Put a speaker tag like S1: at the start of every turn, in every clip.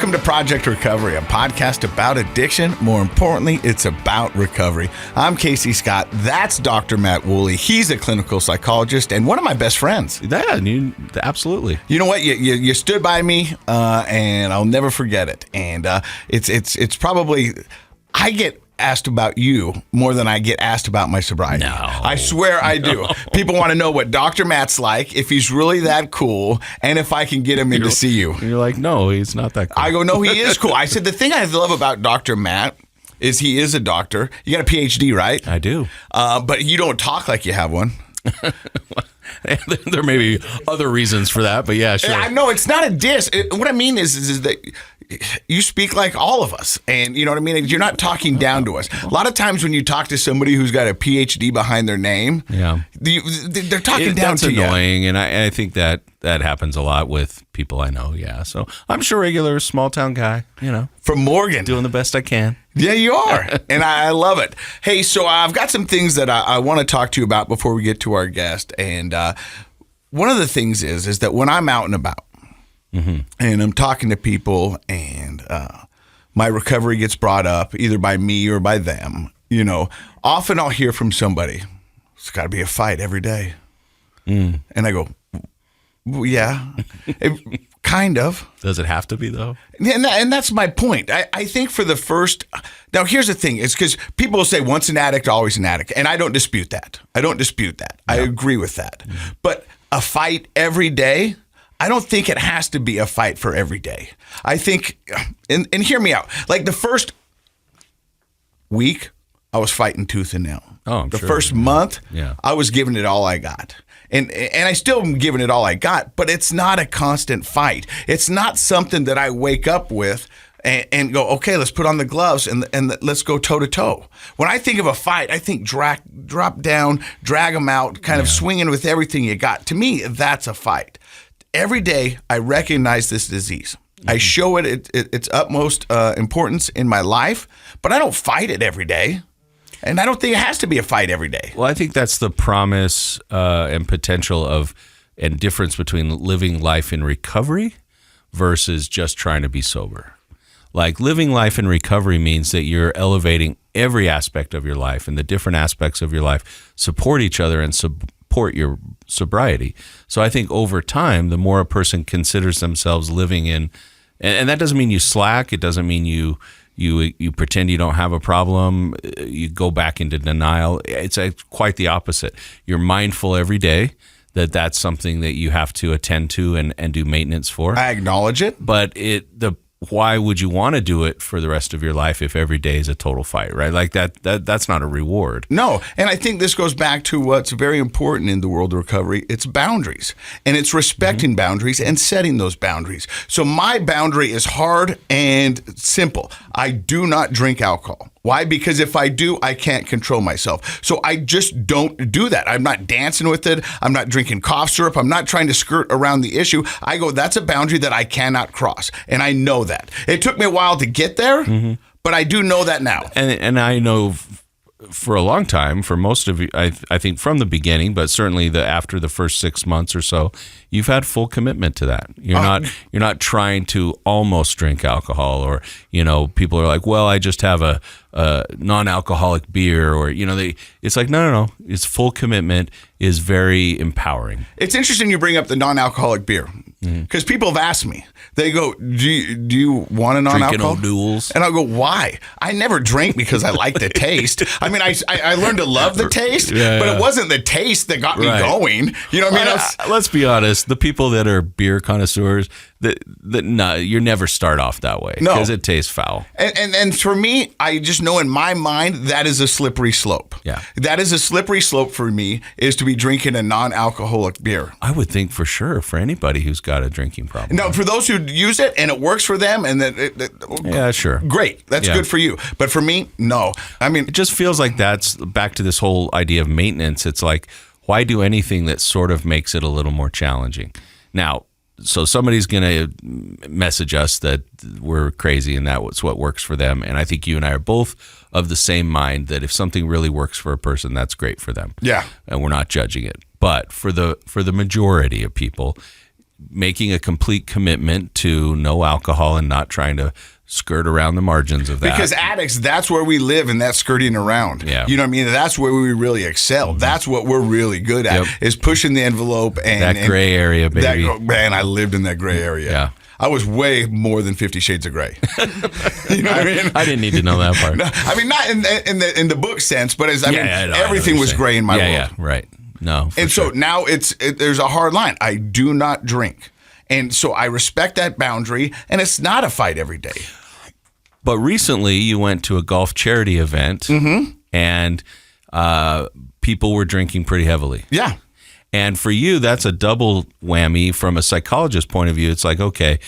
S1: Welcome to Project Recovery, a podcast about addiction. More importantly, it's about recovery. I'm Casey Scott. That's Dr. Matt Woolley. He's a clinical psychologist and one of my best friends.
S2: Yeah, absolutely.
S1: You know what? You stood by me, and I'll never forget it. And it's probably, I get asked about you more than I get asked about my sobriety.
S2: No.
S1: I swear I do.
S2: No.
S1: People want to know what Dr. Matt's like, if he's really that cool, and if I can get him in to see you.
S2: You're like, no, he's not that cool.
S1: I go, no, he is cool. I said, the thing I love about Dr. Matt is he is a doctor. You got a PhD, right?
S2: I do.
S1: But you don't talk like you have one.
S2: There may be other reasons for that, but yeah, sure.
S1: I know it's not a diss. What I mean is that you speak like all of us, and you know what I mean? You're not talking down to us. A lot of times when you talk to somebody who's got a PhD behind their name, they're talking down to you.
S2: That's annoying, and I think that happens a lot with people I know, yeah. So I'm just a regular small-town guy,
S1: From Morgan.
S2: doing the best I can.
S1: Yeah, you are, and I love it. Hey, so I've got some things that I want to talk to you about before we get to our guest, and one of the things is that when I'm out and about, and I'm talking to people, and my recovery gets brought up either by me or by them, often I'll hear from somebody, it's got to be a fight every day. And I go, well, yeah, kind of.
S2: Does it have to be, though?
S1: And that's my point. I think for the first... Now, here's the thing. It's because people will say once an addict, always an addict. And I don't dispute that. I agree with that. But a fight every day... I don't think it has to be a fight for every day. I think, and hear me out, like the first week, I was fighting tooth and nail.
S2: Oh, I'm
S1: the
S2: sure.
S1: first month,
S2: Yeah.
S1: I was giving it all I got. And I still am giving it all I got, but it's not a constant fight. It's not something that I wake up with and go, okay, let's put on the gloves and let's go toe to toe. When I think of a fight, I think drop down, drag them out, kind of swinging with everything you got. To me, that's a fight. Every day, I recognize this disease. I show it its utmost importance in my life, but I don't fight it every day. And I don't think it has to be a fight every day.
S2: Well, I think that's the promise and potential and difference between living life in recovery versus just trying to be sober. Like living life in recovery means that you're elevating every aspect of your life, and the different aspects of your life support each other and support your sobriety. So I think over time, the more a person considers themselves living in, and that doesn't mean you slack. It doesn't mean you pretend you don't have a problem. You go back into denial. It's quite the opposite. You're mindful every day that that's something that you have to attend to and do maintenance for.
S1: I acknowledge it.
S2: But why would you want to do it for the rest of your life if every day is a total fight, right? Like that's not a reward.
S1: No, and I think this goes back to what's very important in the world of recovery. It's boundaries, and it's respecting boundaries and setting those boundaries. So my boundary is hard and simple. I do not drink alcohol. Why? Because if I do, I can't control myself. So I just don't do that. I'm not dancing with it. I'm not drinking cough syrup. I'm not trying to skirt around the issue. I go, that's a boundary that I cannot cross. And I know that. It took me a while to get there, but I do know that now.
S2: And I know for a long time, for most of you, I think from the beginning, but certainly after the first 6 months or so, you've had full commitment to that. You're not trying to almost drink alcohol, or people are like, well, I just have a non-alcoholic beer, or it's like no. It's full commitment is very empowering.
S1: It's interesting you bring up the non-alcoholic beer, because people have asked me. They go, do you want a non-alcoholic?
S2: Drinking O'Doul's.
S1: And I'll go, why? I never drank because I like the taste. I mean, I learned to love the taste, but it wasn't the taste that got me going. You know what I mean?
S2: Let's be honest. The people that are beer connoisseurs, you never start off that way because it tastes foul.
S1: And for me, I just know in my mind that is a slippery slope.
S2: Yeah,
S1: that is a slippery slope for me, is to be drinking a non-alcoholic beer.
S2: I would think for sure for anybody who's got a drinking problem.
S1: Now, for those who use it and it works for them, and
S2: yeah, sure,
S1: great, that's good for you. But for me, no. I mean,
S2: it just feels like that's back to this whole idea of maintenance. It's like, why do anything that sort of makes it a little more challenging? Now, so somebody's going to message us that we're crazy and that's what works for them. And I think you and I are both of the same mind that if something really works for a person, that's great for them.
S1: Yeah.
S2: And we're not judging it. But for the majority of people, making a complete commitment to no alcohol and not trying to skirt around the margins of that.
S1: Because addicts, that's where we live, and that's skirting around.
S2: Yeah.
S1: You know what I mean? That's where we really excel. That's what we're really good at, is pushing the envelope. And
S2: that gray area, baby.
S1: Man, I lived in that gray area.
S2: Yeah.
S1: I was way more than 50 Shades of Gray. You know what I mean?
S2: I didn't need to know that part.
S1: No, I mean, not in the book sense, but as everything
S2: I
S1: was gray in my world.
S2: Yeah, right. No.
S1: And so now there's a hard line. I do not drink. And so I respect that boundary, and it's not a fight every day.
S2: But recently you went to a golf charity event, and people were drinking pretty heavily.
S1: Yeah.
S2: And for you, that's a double whammy from a psychologist's point of view. It's like, okay,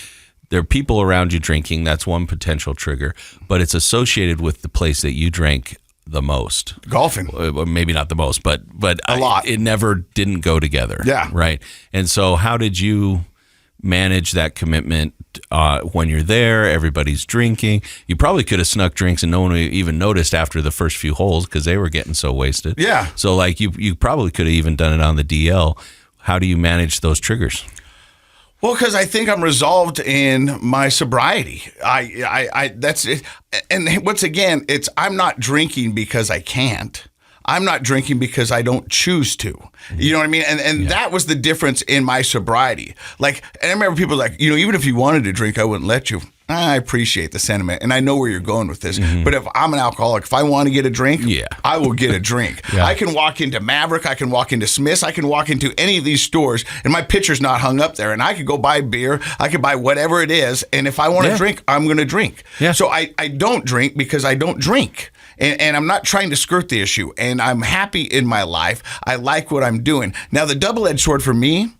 S2: there are people around you drinking. That's one potential trigger, but it's associated with the place that you drank the most.
S1: Golfing.
S2: Or maybe not the most, but
S1: a lot.
S2: It never didn't go together.
S1: Yeah.
S2: Right. And so how did you manage that commitment when you're there? Everybody's drinking. You probably could have snuck drinks and no one even noticed after the first few holes because they were getting so wasted.
S1: Yeah.
S2: So like you probably could have even done it on the DL. How do you manage those triggers?
S1: Well, because I think I'm resolved in my sobriety. I that's it. And once again, I'm not drinking because I can't. I'm not drinking because I don't choose to. You know what I mean? And that was the difference in my sobriety. Like, and I remember people like, even if you wanted to drink, I wouldn't let you. I appreciate the sentiment, and I know where you're going with this. But if I'm an alcoholic, if I want to get a drink, I will get a drink. I can walk into Maverick, I can walk into Smith's, I can walk into any of these stores, and my pitcher's not hung up there, and I could go buy beer, I could buy whatever it is, and if I want to drink, I'm going to drink. So I don't drink because I don't drink. And I'm not trying to skirt the issue, and I'm happy in my life. I like what I'm doing. Now, the double-edged sword for me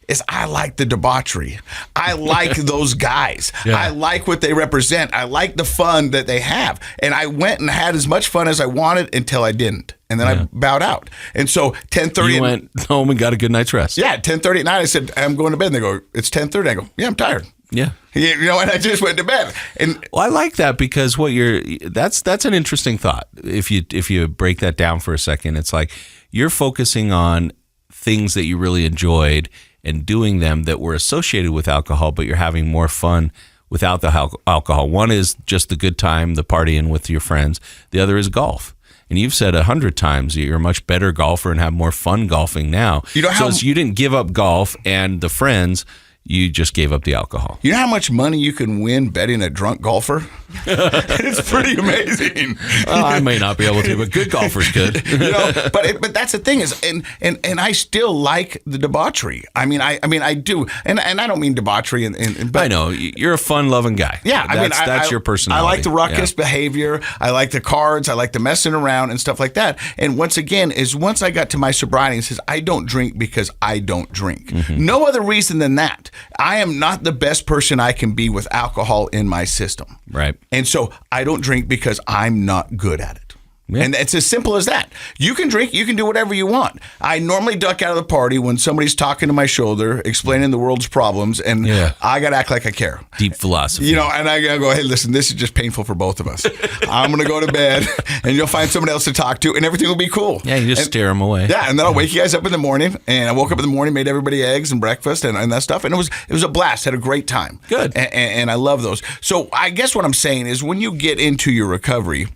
S1: is I like the debauchery. I like those guys. I like what they represent. I like the fun that they have. And I went and had as much fun as I wanted until I didn't. And then I bowed out. And so 10:30.
S2: You went home and got a good night's rest.
S1: Yeah, 10:30 at night, I said, I'm going to bed. And they go, it's 10:30. I go, yeah, I'm tired.
S2: Yeah.
S1: And I just went to bed. And
S2: well, I like that because that's an interesting thought. If you break that down for a second, it's like you're focusing on things that you really enjoyed and doing them that were associated with alcohol, but you're having more fun without the alcohol. One is just the good time, the partying with your friends. The other is golf. And you've said 100 times you're a much better golfer and have more fun golfing now. So you didn't give up golf and the friends. You just gave up the alcohol. You
S1: know how much money you can win betting a drunk golfer? It's pretty amazing.
S2: Well, I may not be able to, but good golfers could.
S1: But that's the thing is, and I still like the debauchery. I mean, I do, and I don't mean debauchery. But
S2: I know you're a fun-loving guy.
S1: Yeah,
S2: that's your personality.
S1: I like the ruckus behavior. I like the cards. I like the messing around and stuff like that. And once again, once I got to my sobriety, it says I don't drink because I don't drink. No other reason than that. I am not the best person I can be with alcohol in my system.
S2: Right.
S1: And so I don't drink because I'm not good at it. Yeah. And it's as simple as that. You can drink, you can do whatever you want. I normally duck out of the party when somebody's talking to my shoulder, explaining the world's problems, and I got to act like I care.
S2: Deep philosophy.
S1: And I got to go, hey, listen, this is just painful for both of us. I'm going to go to bed, and you'll find someone else to talk to, and everything will be cool.
S2: Yeah, you just stare them away.
S1: Yeah, and then I'll wake you guys up in the morning, and I woke up in the morning, made everybody eggs and breakfast and that stuff, and it was a blast. Had a great time.
S2: Good.
S1: And I love those. So I guess what I'm saying is when you get into your recovery,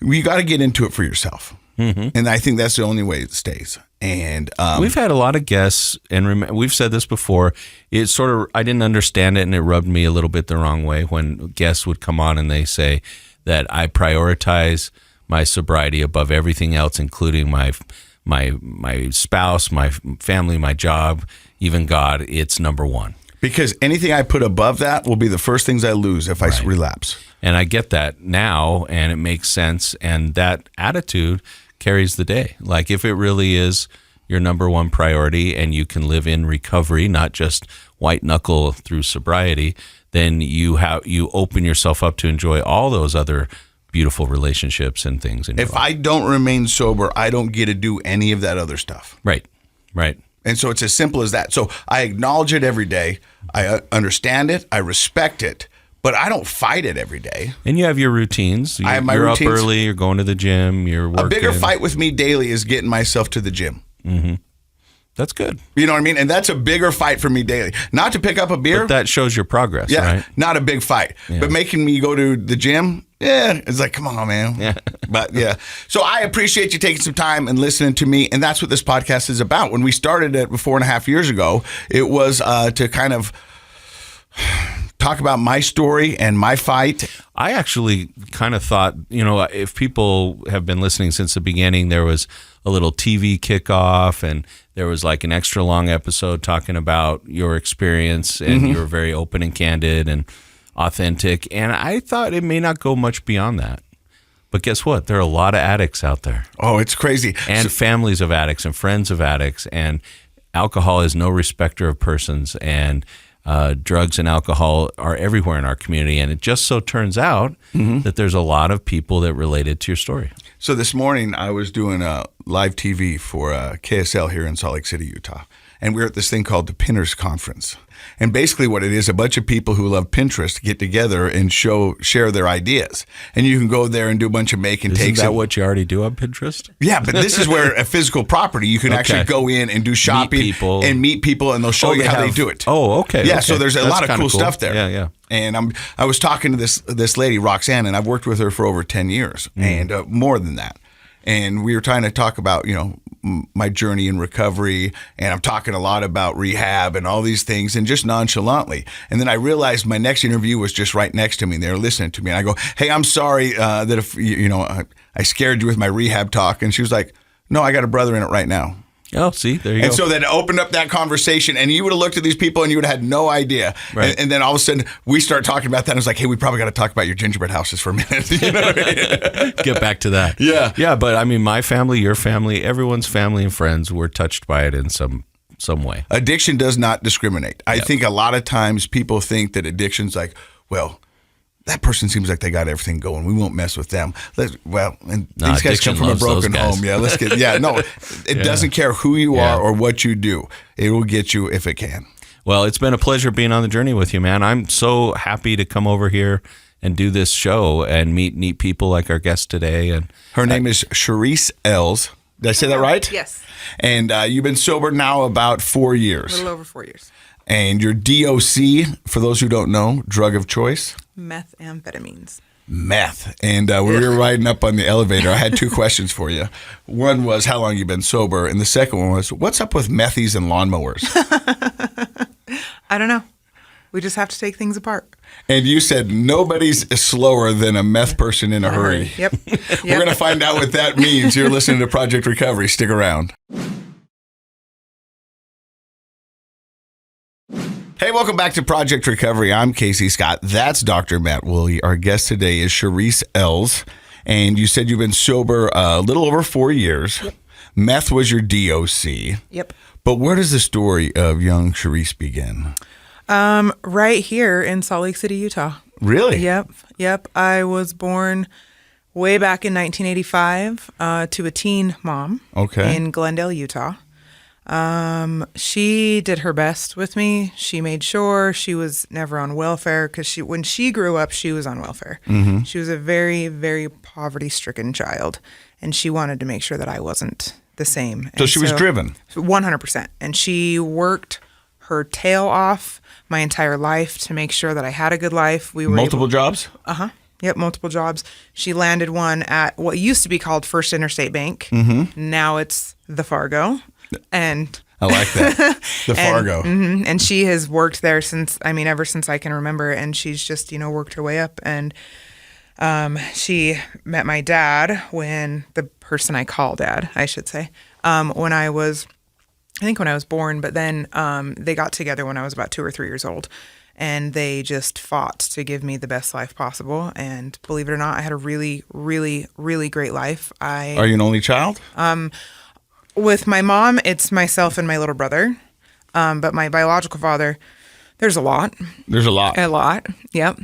S1: you got to get into it for yourself. And I think that's the only way it stays. And
S2: we've had a lot of guests, and we've said this before. It sort of, I didn't understand it, and it rubbed me a little bit the wrong way when guests would come on and they say that I prioritize my sobriety above everything else, including my spouse, my family, my job, even God. It's number one.
S1: Because anything I put above that will be the first things I lose if I relapse.
S2: And I get that now, and it makes sense. And that attitude carries the day. Like if it really is your number one priority and you can live in recovery, not just white knuckle through sobriety, then you open yourself up to enjoy all those other beautiful relationships and things in your life.
S1: If I don't remain sober, I don't get to do any of that other stuff.
S2: Right.
S1: And so it's as simple as that. So I acknowledge it every day. I understand it. I respect it. But I don't fight it every day.
S2: And you have your routines.
S1: I have my
S2: routines.
S1: You're
S2: up early. You're going to the gym. You're working.
S1: A bigger fight with me daily is getting myself to the gym.
S2: That's good.
S1: You know what I mean? And that's a bigger fight for me daily. Not to pick up a beer.
S2: But that shows your progress,
S1: yeah,
S2: right?
S1: not a big fight.
S2: Yeah.
S1: But making me go to the gym, yeah, it's like, come on, man.
S2: Yeah.
S1: But yeah. So I appreciate you taking some time and listening to me. And that's what this podcast is about. When we started it 4.5 years ago, it was to kind of talk about my story and my fight.
S2: I actually kind of thought, if people have been listening since the beginning, there was a little TV kickoff and there was like an extra long episode talking about your experience, and you were very open and candid and authentic. And I thought it may not go much beyond that. But guess what? There are a lot of addicts out there.
S1: Oh, it's crazy.
S2: And families of addicts and friends of addicts. And alcohol is no respecter of persons. And drugs and alcohol are everywhere in our community. And it just so turns out that there's a lot of people that related to your story.
S1: So this morning I was doing a live TV for KSL here in Salt Lake City, Utah. And we were at this thing called the Pinners Conference. And basically what it is, a bunch of people who love Pinterest get together and share their ideas. And you can go there and do a bunch of make and takes.
S2: Isn't that what you already do on Pinterest?
S1: Yeah, but this is where a physical property, you can actually go in and do shopping and meet people, and they'll show you how they do it.
S2: Oh, okay.
S1: Yeah,
S2: okay.
S1: so there's a lot of cool stuff there.
S2: Yeah, yeah.
S1: And I was talking to this lady, Roxanne, and I've worked with her for over 10 years and more than that. And we were trying to talk about, my journey in recovery, and I'm talking a lot about rehab and all these things, and just nonchalantly. And then I realized my next interview was just right next to me. They were listening to me, and I go, "Hey, I'm sorry that if I scared you with my rehab talk." And she was like, "No, I got a brother in it right now."
S2: Oh, see, there you go.
S1: And so then it opened up that conversation, and you would have looked at these people and you would have had no idea.
S2: Right.
S1: And then all of a sudden we start talking about that. And it's like, hey, we probably got to talk about your gingerbread houses for a minute. You know what I mean?
S2: Get back to that.
S1: Yeah.
S2: Yeah, but I mean, my family, your family, everyone's family and friends were touched by it in some way.
S1: Addiction does not discriminate. I think a lot of times people think that addiction's like, well, that person seems like they got everything going. We won't mess with them. These guys come from a broken home. Yeah, it doesn't care who you are or what you do. It will get you if it can.
S2: Well, it's been a pleasure being on the journey with you, man. I'm so happy to come over here and do this show and meet neat people like our guest today. And
S1: her name is Cherice Ells. Did I say that right?
S3: Yes.
S1: And you've been sober now about 4 years.
S3: A little over 4 years.
S1: And your DOC, for those who don't know, drug of choice?
S3: Methamphetamines.
S1: Meth. And when we were riding up on the elevator, I had two questions for you. One was how long you've been sober, and the second one was what's up with methies and lawnmowers?
S3: I don't know. We just have to take things apart.
S1: And you said nobody's slower than a meth person in a hurry.
S3: Yep.
S1: We're going to find out what that means. You're listening to Project Recovery. Stick around. Hey, welcome back to Project Recovery. I'm Casey Scott. That's Dr. Matt Woolley. Our guest today is Cherice Ells. And you said you've been sober a little over 4 years. Yep. Meth was your DOC.
S3: Yep.
S1: But where does the story of young Cherice begin?
S3: Right here in Salt Lake City, Utah.
S1: Really?
S3: Yep. I was born way back in 1985 to a teen mom in Glendale, Utah. She did her best with me. She made sure she was never on welfare because when she grew up, she was on welfare. Mm-hmm. She was a very, very poverty-stricken child, and she wanted to make sure that I wasn't the same.
S1: So she was driven.
S3: 100%. And she worked her tail off my entire life to make sure that I had a good life. We were
S1: multiple jobs?
S3: Uh-huh. Yep, multiple jobs. She landed one at what used to be called First Interstate Bank.
S1: Mm-hmm.
S3: Now it's the Fargo. And
S1: I like that. The Fargo.
S3: And she has worked there ever since I can remember. And she's just, worked her way up. And she met my dad the person I call dad, I should say, when I was born. But then they got together when I was about 2 or 3 years old. And they just fought to give me the best life possible. And believe it or not, I had a really, really, really great life.
S1: Are you an only child?
S3: With my mom, it's myself and my little brother. But my biological father, there's a lot.
S1: There's a lot.
S3: A lot, yep.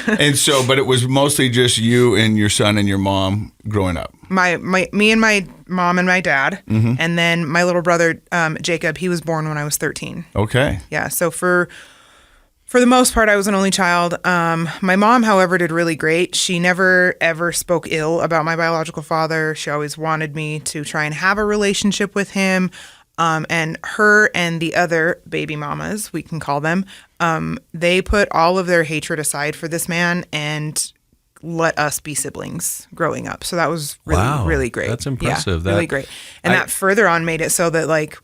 S1: And so, but it was mostly just you and your son and your mom growing up.
S3: Me and my mom and my dad. Mm-hmm. And then my little brother, Jacob, he was born when I was 13.
S1: Okay.
S3: Yeah, so for the most part, I was an only child. My mom, however, did really great. She never, ever spoke ill about my biological father. She always wanted me to try and have a relationship with him. And her and the other baby mamas, we can call them, they put all of their hatred aside for this man and let us be siblings growing up. So that was really,
S2: Wow.
S3: really great.
S2: That's impressive.
S3: Yeah, really great. And that further on made it so that like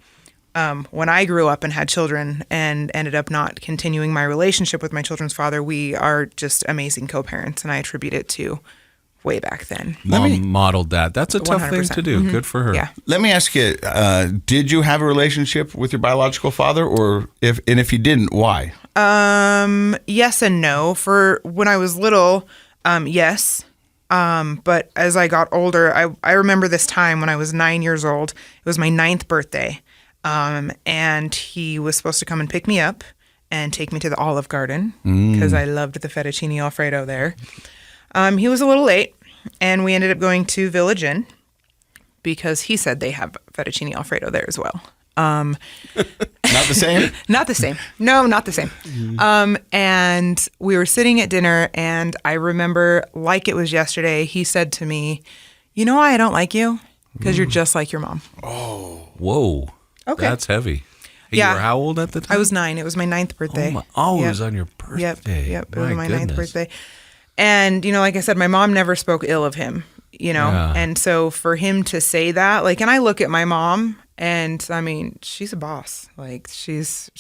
S3: when I grew up and had children and ended up not continuing my relationship with my children's father, we are just amazing co-parents. And I attribute it to way back then.
S2: Mom modeled that. That's a tough thing
S3: 100%.
S2: to do. Good for her.
S3: Yeah.
S1: Let me ask you: did you have a relationship with your biological father, or if you didn't, why?
S3: Yes and no. For when I was little, yes. But as I got older, I remember this time when I was 9 years old. It was my 9th birthday. And he was supposed to come and pick me up and take me to the Olive Garden because I loved the fettuccine Alfredo there. He was a little late, and we ended up going to Village Inn because he said they have fettuccine Alfredo there as well.
S1: Not the same?
S3: Not the same. No, not the same. And we were sitting at dinner, and I remember, like it was yesterday, he said to me, "You know why I don't like you? Because you're just like your mom."
S2: Whoa.
S3: Okay.
S2: That's heavy. Hey,
S3: Yeah.
S2: You were how old at the time?
S3: I was 9. It was my 9th birthday.
S2: It
S3: Yep.
S2: was on your birthday.
S3: Yep. It was my 9th
S2: goodness.
S3: birthday. And, like I said, my mom never spoke ill of him,
S2: Yeah.
S3: And so for him to say that, like, and I look at my mom and I mean, she's a boss. Like she's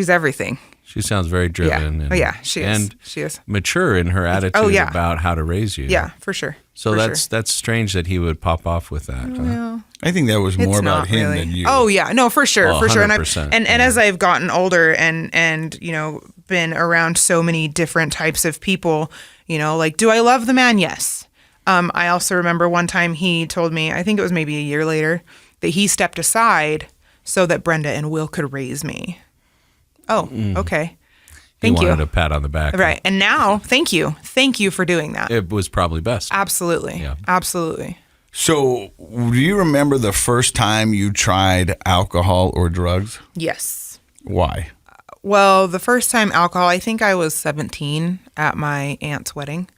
S3: everything.
S2: She sounds very driven.
S3: She is.
S2: And
S3: She is.
S2: mature in her attitude about how to raise you.
S3: Yeah, for sure.
S2: So
S3: For
S2: that's strange that he would pop off with that. Huh?
S3: Well,
S1: I think that was more
S3: it's
S1: about
S3: not
S1: him
S3: really.
S1: than you.
S3: Oh yeah, no, for sure,
S2: Oh,
S3: for sure. And
S2: 100%,
S3: and as I've gotten older and been around so many different types of people, like, do I love the man? Yes. I also remember one time he told me, I think it was maybe a year later, that he stepped aside so that Brenda and Will could raise me. Oh, okay. Thank
S2: he
S3: you.
S2: wanted a pat on the back.
S3: Right. And now, thank you. Thank you for doing that.
S2: It was probably best.
S3: Absolutely.
S2: Yeah.
S3: Absolutely.
S1: So, do you remember the first time you tried alcohol or drugs?
S3: Yes.
S1: Why?
S3: Well, the first time alcohol, I think I was 17 at my aunt's wedding.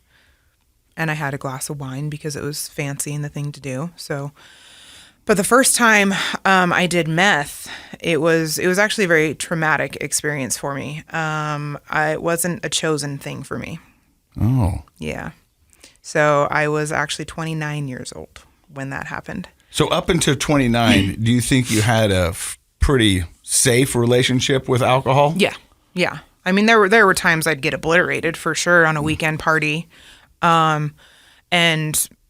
S3: And I had a glass of wine because it was fancy and the thing to do. So, but the first time I did meth, it was actually a very traumatic experience for me. It wasn't a chosen thing for me.
S1: Oh.
S3: Yeah. So I was actually 29 years old when that happened.
S1: So up until 29, do you think you had a pretty safe relationship with alcohol?
S3: Yeah. Yeah. I mean, there were times I'd get obliterated for sure on a weekend party. And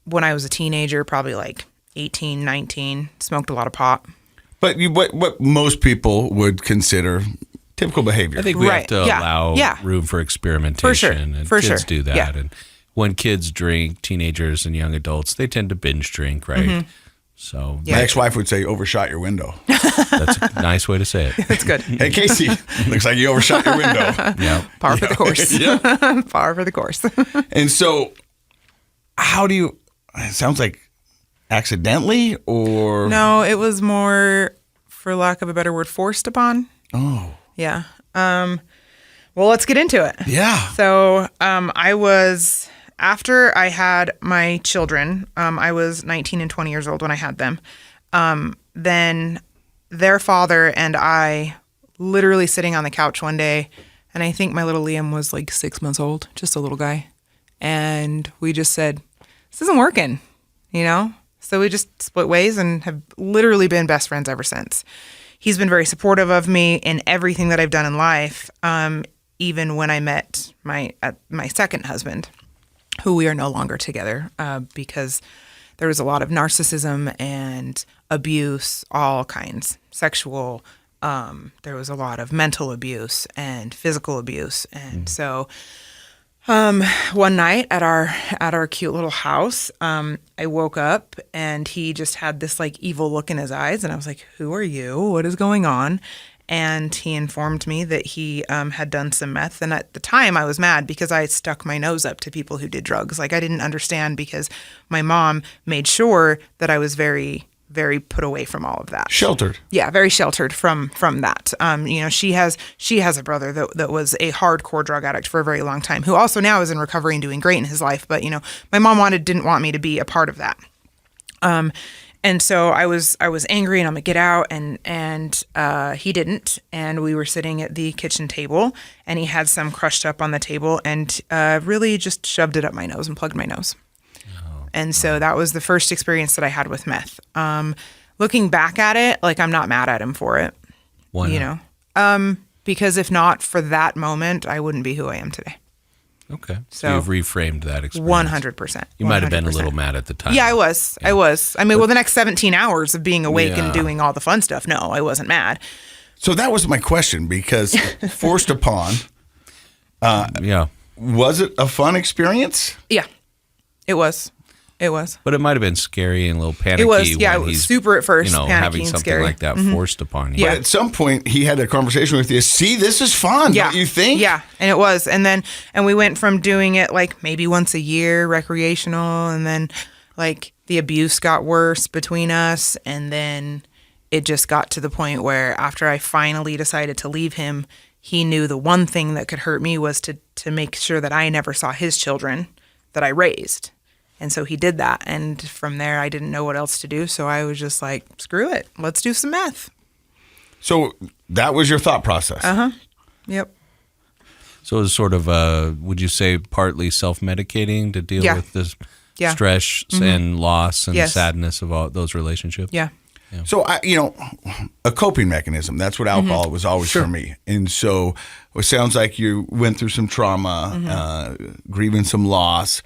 S3: when I was a teenager, probably like 18, 19, smoked a lot of pot.
S1: But what most people would consider typical behavior.
S2: I think we have
S3: Right.
S2: to
S3: Yeah.
S2: allow
S3: Yeah.
S2: room for experimentation.
S3: For sure.
S2: And
S3: For
S2: kids
S3: sure.
S2: do that.
S3: Yeah.
S2: And when kids drink, teenagers and young adults, they tend to binge drink, right? So
S3: Yeah.
S1: My ex-wife would say, overshot your window.
S2: that's a nice way to say it.
S3: That's good.
S1: Hey, Casey, looks like you overshot your window.
S2: Yeah.
S3: Par for the course.
S1: Yeah.
S3: Par for the course.
S1: And so how do you, it sounds like accidentally or?
S3: No, it was more, for lack of a better word, forced upon.
S1: Oh.
S3: Yeah. Well, let's get into it.
S1: Yeah.
S3: So I was, after I had my children, I was 19 and 20 years old when I had them. Then their father and I literally sitting on the couch one day, and I think my little Liam was like 6 months old, just a little guy. And we just said, this isn't working, So we just split ways and have literally been best friends ever since. He's been very supportive of me in everything that I've done in life, even when I met my second husband, who we are no longer together because there was a lot of narcissism and abuse, all kinds, sexual. There was a lot of mental abuse and physical abuse. And so one night at our cute little house, I woke up and he just had this like evil look in his eyes. And I was like, who are you? What is going on? And he informed me that he had done some meth. And at the time I was mad because I stuck my nose up to people who did drugs. Like I didn't understand because my mom made sure that I was very, very put away from all of that.
S1: Sheltered.
S3: Yeah, very sheltered from that. She has a brother that was a hardcore drug addict for a very long time, who also now is in recovery and doing great in his life. But my mom didn't want me to be a part of that. And so I was angry, and I'm gonna get out, and he didn't. And we were sitting at the kitchen table, and he had some crushed up on the table, and really just shoved it up my nose and plugged my nose. And so that was the first experience that I had with meth. Looking back at it, like, I'm not mad at him for it.
S2: Why not?
S3: You know, because if not for that moment, I wouldn't be who I am today.
S2: Okay. So
S3: So-
S2: you've reframed that experience.
S3: 100%.
S2: You might have been a
S3: 100%.
S2: little mad at the time.
S3: Yeah, I was. I mean, well, the next 17 hours of being awake
S2: Yeah.
S3: and doing all the fun stuff, no, I wasn't mad.
S1: So that was my question, because forced upon,
S2: Yeah.
S1: was it a fun experience?
S3: Yeah, it was. It was.
S2: But it might have been scary and a little panicky.
S3: It was. Yeah,
S2: when
S3: it was
S2: he's,
S3: super at first,
S2: You know,
S3: panicky
S2: having
S3: and
S2: something
S3: scary.
S2: like that forced upon you.
S3: Yeah.
S1: But at some point, he had a conversation with you. See, this is fun,
S3: Yeah.
S1: don't you think?
S3: Yeah, and it was. And we went from doing it like maybe once a year, recreational, and then like the abuse got worse between us, and then it just got to the point where after I finally decided to leave him, he knew the one thing that could hurt me was to make sure that I never saw his children that I raised. And so he did that. And from there, I didn't know what else to do. So I was just like, screw it. Let's do some meth.
S1: So that was your thought process.
S3: Yep.
S2: So it was sort of, would you say, partly self-medicating to deal
S3: Yeah.
S2: with this
S3: Yeah.
S2: stress and loss and
S3: Yes.
S2: sadness of all those relationships?
S3: Yeah.
S1: So, a coping mechanism, that's what alcohol was always for me. And so it sounds like you went through some trauma, grieving some loss,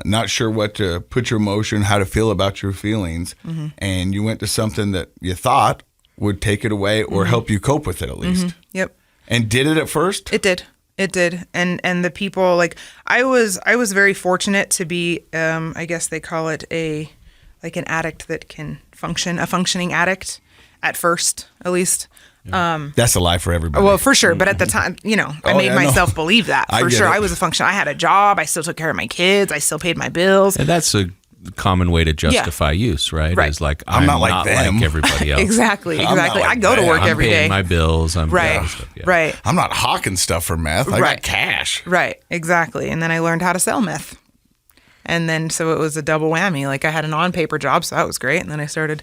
S1: not sure what to put your emotion, how to feel about your feelings. And you went to something that you thought would take it away or help you cope with it at least.
S3: Yep.
S1: And did it at first?
S3: It did. It did. And the people, like, I was very fortunate to be, I guess they call it an addict that can function, a functioning addict at first, at least.
S1: That's a lie for everybody.
S3: Well, for sure. But at the time, I made
S1: yeah,
S3: myself believe that
S1: I
S3: for
S1: get
S3: sure.
S1: it.
S3: I was a function. I had a job. I still took care of my kids. I still paid my bills.
S2: And that's a common way to justify use, right?
S3: Right.
S2: Is like,
S1: I'm not like them.
S2: everybody else.
S3: Exactly.
S1: I'm not like
S3: I go to
S1: that.
S3: work
S2: I'm
S3: every
S2: paying
S3: day.
S2: my bills. I'm
S3: Right.
S2: doing stuff, yeah.
S3: Right.
S1: I'm not hawking stuff for meth. I got
S3: Right.
S1: cash.
S3: Right, exactly. And then I learned how to sell meth. And then so it was a double whammy. Like, I had an on-paper job, so that was great. And then I started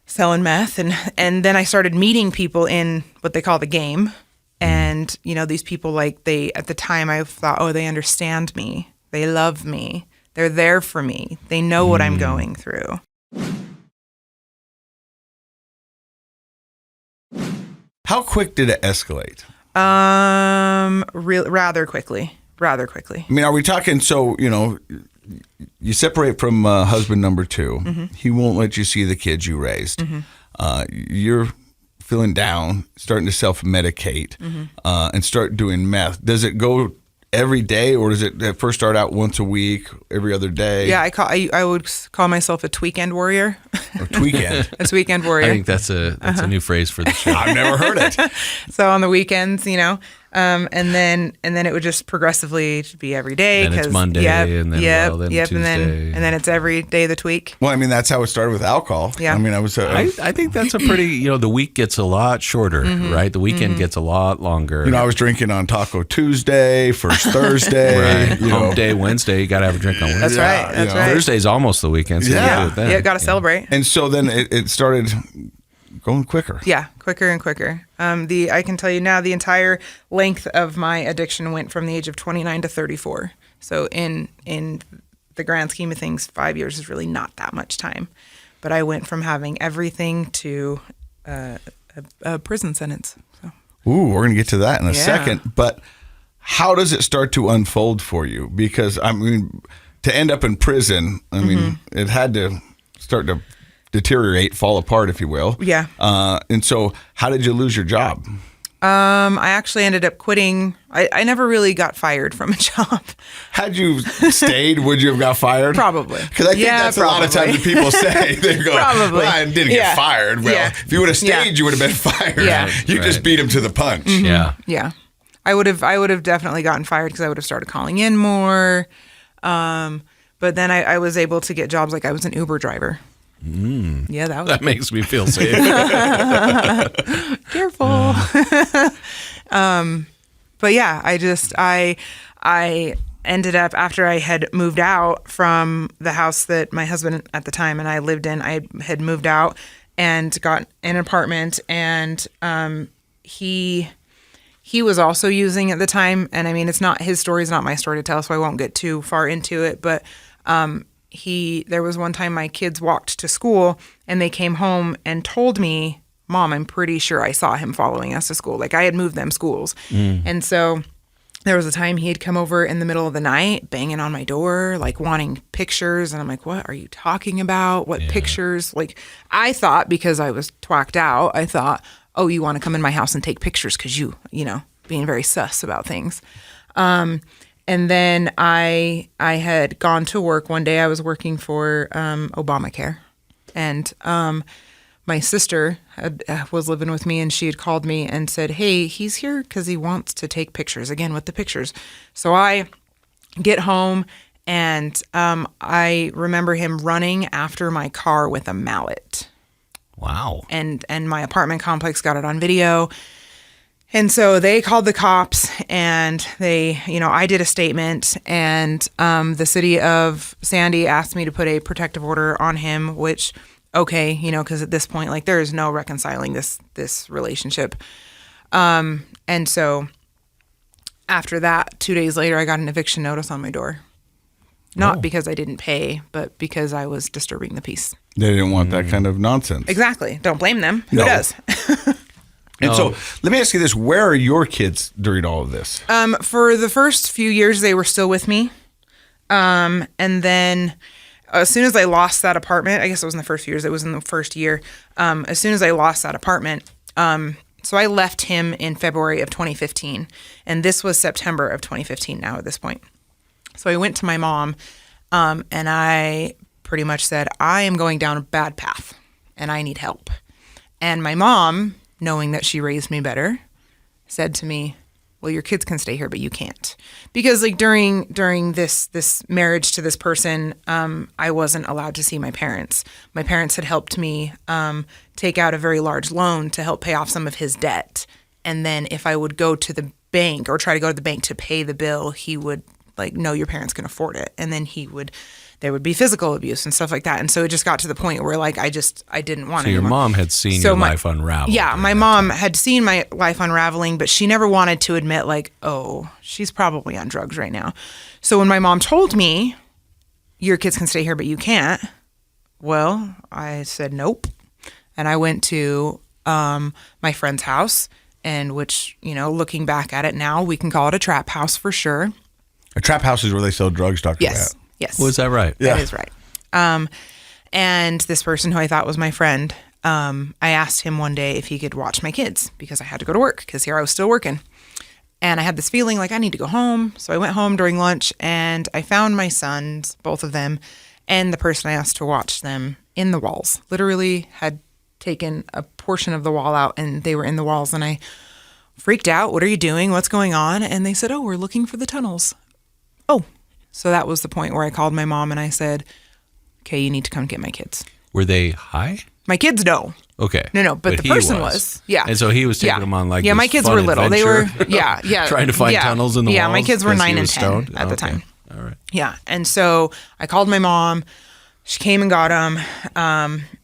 S3: selling meth, and then I started meeting people in what they call the game. And, these people, like, at the time I thought, oh, they understand me. They love me. They're there for me. They know what I'm going through.
S1: How quick did it escalate?
S3: Rather quickly.
S1: I mean, are we talking, so, you separate from husband number 2. He won't let you see the kids you raised. You're feeling down, starting to self-medicate, and start doing meth. Does it go every day, or does it at first start out once a week, every other day?
S3: Yeah, I would call myself a tweekend warrior.
S1: Or tweekend?
S3: A tweekend warrior.
S2: I think that's a new phrase for the show.
S1: I've never heard it.
S3: So on the weekends, and then it would just progressively be every day.
S2: Then it's Monday, and then,
S3: then
S2: Tuesday.
S3: and then it's every day of the week.
S1: Well, I mean, that's how it started with alcohol.
S3: Yeah.
S1: I mean, I was...
S2: I think that's a pretty, the week gets a lot shorter, right? The weekend gets a lot longer.
S1: I was drinking on Taco Tuesday, First Thursday.
S2: Right. Hump day, Wednesday, you got to have a drink on Wednesday.
S3: That's right. That's right.
S2: Thursday's almost the weekend, so you
S1: Yeah.
S2: do it then.
S3: Yeah, got to celebrate.
S1: And so then it started going quicker.
S3: Yeah, quicker and quicker. I can tell you now, the entire length of my addiction went from the age of 29 to 34. So in the grand scheme of things, 5 years is really not that much time. But I went from having everything to a prison sentence. So.
S1: Ooh, we're going to get to that in a
S3: Yeah.
S1: second. But how does it start to unfold for you? Because, I mean, to end up in prison, I mean, it had to start to deteriorate, fall apart, if you will.
S3: Yeah.
S1: And so how did you lose your job?
S3: I actually ended up quitting. I never really got fired from a job.
S1: Had you stayed, would you have got fired?
S3: Probably.
S1: Because I think that's a lot of times that people say. They go,
S3: Probably.
S1: well, I didn't
S3: Yeah.
S1: get fired. Well,
S3: Yeah.
S1: if you would have stayed,
S3: Yeah.
S1: you would have been fired.
S3: Yeah.
S1: You just
S2: Right.
S1: beat him to the punch.
S2: Yeah.
S3: Yeah. I would have definitely gotten fired because I would have started calling in more. But then I was able to get jobs, like I was an Uber driver. Yeah, that was
S2: That makes me feel safe.
S3: careful. But yeah, I ended up, after I had moved out from the house that my husband at the time and I lived in, I had moved out and got an apartment, and he was also using at the time. And I mean, it's not his story, it's not my story to tell, so I won't get too far into it. But there was one time my kids walked to school and they came home and told me, Mom, I'm pretty sure I saw him following us to school. Like, I had moved them schools. And so there was a time he had come over in the middle of the night, banging on my door, like wanting pictures. And I'm like, what are you talking about? What pictures? Like, I thought, because I was twacked out, I thought, oh, you want to come in my house and take pictures because you know, being very sus about things. And then I had gone to work one day. I was working for Obamacare. And my sister was living with me, and she had called me and said, hey, he's here because he wants to take pictures, again with the pictures. So I get home, and I remember him running after my car with a mallet.
S2: Wow.
S3: And my apartment complex got it on video. And so they called the cops, and they, you know, I did a statement, and the city of Sandy asked me to put a protective order on him, which, okay, you know, because at this point, like, there is no reconciling this relationship. And so after that, 2 days later, I got an eviction notice on my door. Not because I didn't pay, but because I was disturbing the peace.
S1: They didn't want that kind of nonsense.
S3: Exactly. Don't blame them. Who
S1: No.
S3: does?
S1: And so let me ask you this. Where are your kids during all of this?
S3: For the first few years, they were still with me. And then as soon as I lost that apartment, I guess it wasn't the first few years, it was in the first year. As soon as I lost that apartment, so I left him in February of 2015. And this was September of 2015 now at this point. So I went to my mom, and I pretty much said, I am going down a bad path and I need help. And my mom, knowing that she raised me better, said to me, well, your kids can stay here, but you can't. Because like during this marriage to this person, I wasn't allowed to see my parents. My parents had helped me take out a very large loan to help pay off some of his debt. And then if I would go to the bank or try to go to the bank to pay the bill, he would like, no, your parents can afford it. And then there would be physical abuse and stuff like that. And so it just got to the point where like, I didn't want to.
S2: So your mom had seen your life unravel.
S3: Yeah, my mom had seen my life unraveling, but she never wanted to admit like, oh, she's probably on drugs right now. So when my mom told me, your kids can stay here, but you can't. Well, I said, nope. And I went to my friend's house, and which, you know, looking back at it now, we can call it a trap house for sure.
S1: A trap house is where they sell drugs, Dr.
S3: Yes.
S1: Matt.
S3: Yes.
S2: Was that right?
S1: Yeah.
S3: That is right. And this person who I thought was my friend, I asked him one day if he could watch my kids because I had to go to work because here I was still working. And I had this feeling like I need to go home. So I went home during lunch and I found my sons, both of them, and the person I asked to watch them in the walls. Literally had taken a portion of the wall out and they were in the walls. And I freaked out. What are you doing? What's going on? And they said, oh, we're looking for the tunnels. Oh. So that was the point where I called my mom and I said, okay, you need to come get my kids.
S2: Were they high?
S3: My kids, no.
S2: Okay.
S3: No, but the
S2: he
S3: person was. Yeah.
S2: And so he was taking them on like
S3: yeah,
S2: this
S3: my kids
S2: fun
S3: were little.
S2: adventure,
S3: They were, yeah.
S2: trying to find tunnels in the walls.
S3: Yeah, my kids were
S2: 'cause he
S3: 9 and
S2: was
S3: 10
S2: stoned?
S3: at the
S2: Okay.
S3: time.
S2: All right.
S3: Yeah. And so I called my mom. She came and got them.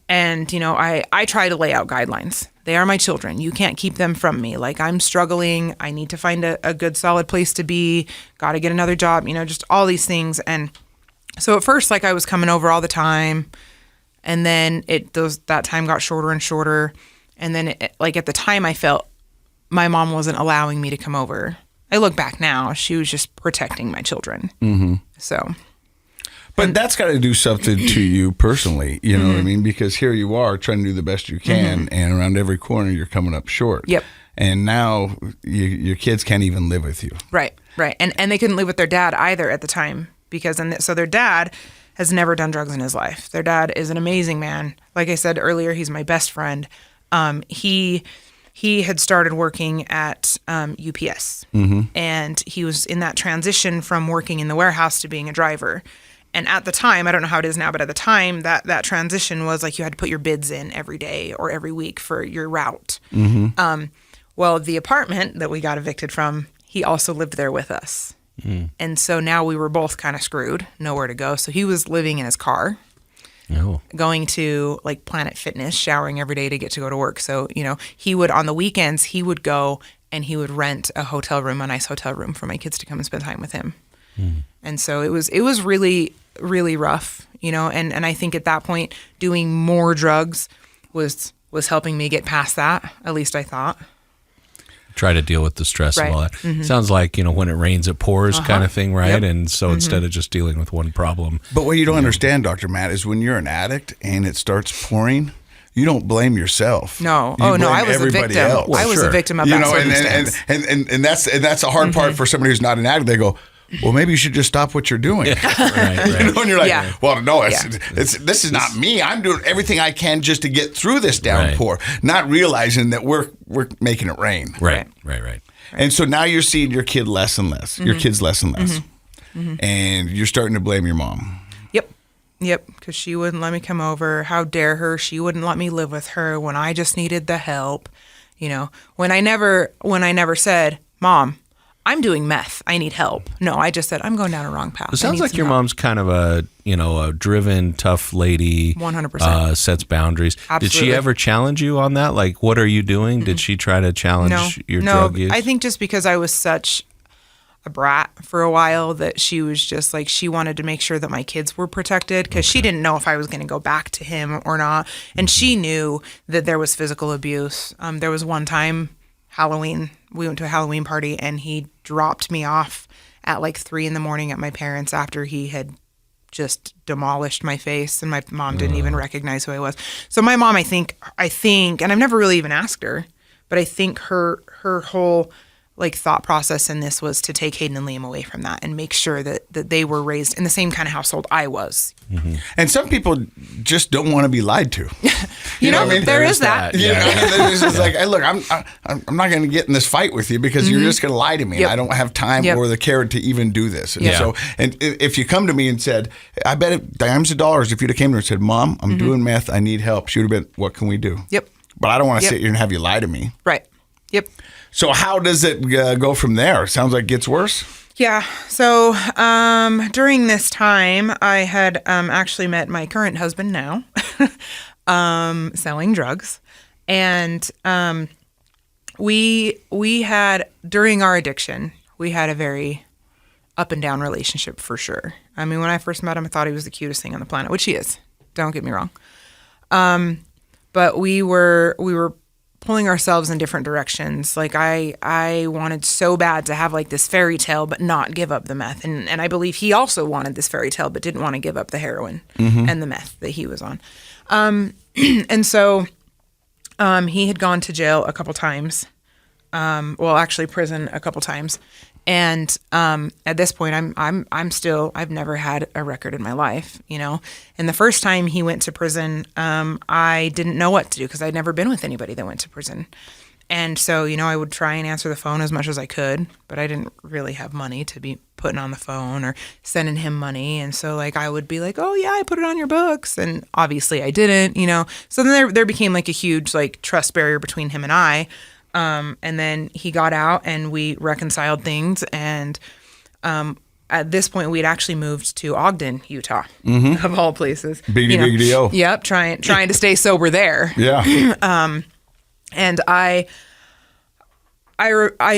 S3: And, you know, I try to lay out guidelines. They are my children. You can't keep them from me. Like, I'm struggling. I need to find a good, solid place to be. Got to get another job, you know, just all these things. And so at first, like, I was coming over all the time. And then that time got shorter and shorter. And then, like, at the time, I felt my mom wasn't allowing me to come over. I look back now, she was just protecting my children. Mm-hmm. So...
S1: But that's got to do something to you personally, you know what I mean? Because here you are trying to do the best you can, and around every corner you're coming up short.
S3: Yep.
S1: And now your kids can't even live with you.
S3: Right. And they couldn't live with their dad either at the time because so their dad has never done drugs in his life. Their dad is an amazing man. Like I said earlier, he's my best friend. He had started working at UPS, and he was in that transition from working in the warehouse to being a driver. And at the time, I don't know how it is now, but at the time, that transition was like you had to put your bids in every day or every week for your route. Well, the apartment that we got evicted from, he also lived there with us. And so now we were both kind of screwed, nowhere to go. So he was living in his car, going to like Planet Fitness, showering every day to get to go to work. So, he would, on the weekends, he would go and he would rent a hotel room, a nice hotel room for my kids to come and spend time with him. And so it was really, really rough, and I think at that point doing more drugs was helping me get past that. At least I thought.
S2: Try to deal with the stress of all that. Sounds like, when it rains, it pours kind of thing, right? Yep. And so instead of just dealing with one problem.
S1: But what you don't understand, Dr. Matt, is when you're an addict and it starts pouring, you don't blame yourself.
S3: No.
S1: You blame
S3: I was a victim.
S1: else.
S3: I was a victim of that circumstance.
S1: And that's a hard part for somebody who's not an addict. They go, well, maybe you should just stop what you're doing.
S2: Right.
S1: And you're like, well, no, this is not me. I'm doing everything I can just to get through this downpour, not realizing that we're making it rain.
S2: Right.
S1: And so now you're seeing your kid less and less, your kids less and less. And you're starting to blame your mom.
S3: Yep, because she wouldn't let me come over. How dare her? She wouldn't let me live with her when I just needed the help. When I never said, Mom, I'm doing meth. I need help. No, I just said, I'm going down a wrong path.
S2: It sounds like your mom's kind of a driven, tough lady.
S3: 100%.
S2: Sets boundaries.
S3: Absolutely.
S2: Did she ever challenge you on that? Like, what are you doing? Did she try to challenge your drug use?
S3: I think just because I was such a brat for a while that she was just like, she wanted to make sure that my kids were protected because she didn't know if I was going to go back to him or not. And she knew that there was physical abuse. There was one time, Halloween, we went to a Halloween party and he dropped me off at like 3 a.m. at my parents' after he had just demolished my face, and my mom didn't even recognize who I was. So my mom, I think, and I've never really even asked her, but I think her whole like thought process in this was to take Hayden and Liam away from that and make sure that they were raised in the same kind of household I was.
S1: And some people just don't want to be lied to.
S3: You know what I mean? There is that.
S1: It's just like, hey, look, I'm not going to get in this fight with you because you're just going to lie to me. And I don't have time or the care to even do this. And so, and if you come to me and said, I bet it dimes of dollars if you'd have came to her and said, Mom, I'm doing meth, I need help. She would have been, what can we do?
S3: Yep.
S1: But I don't want to sit here and have you lie to me.
S3: Right. Yep.
S1: So how does it go from there? Sounds like it gets worse.
S3: Yeah. So during this time, I had actually met my current husband now, selling drugs, and we had, during our addiction, we had a very up and down relationship for sure. I mean, when I first met him, I thought he was the cutest thing on the planet, which he is. Don't get me wrong. But we were pulling ourselves in different directions. Like I wanted so bad to have like this fairy tale, but not give up the meth. And I believe he also wanted this fairy tale, but didn't want to give up the heroin and the meth that he was on. And so he had gone to jail a couple times. Well, actually prison a couple times. And at this point, I've never had a record in my life, And the first time he went to prison, I didn't know what to do because I'd never been with anybody that went to prison. And so, I would try and answer the phone as much as I could, but I didn't really have money to be putting on the phone or sending him money. And so, like, I would be like, oh, yeah, I put it on your books. And obviously I didn't, So then there became, like, a huge, like, trust barrier between him and I. And then he got out and we reconciled things. And at this point, we'd actually moved to Ogden, Utah, of all places.
S1: Big deal.
S3: Yep, trying to stay sober there.
S1: Yeah.
S3: And I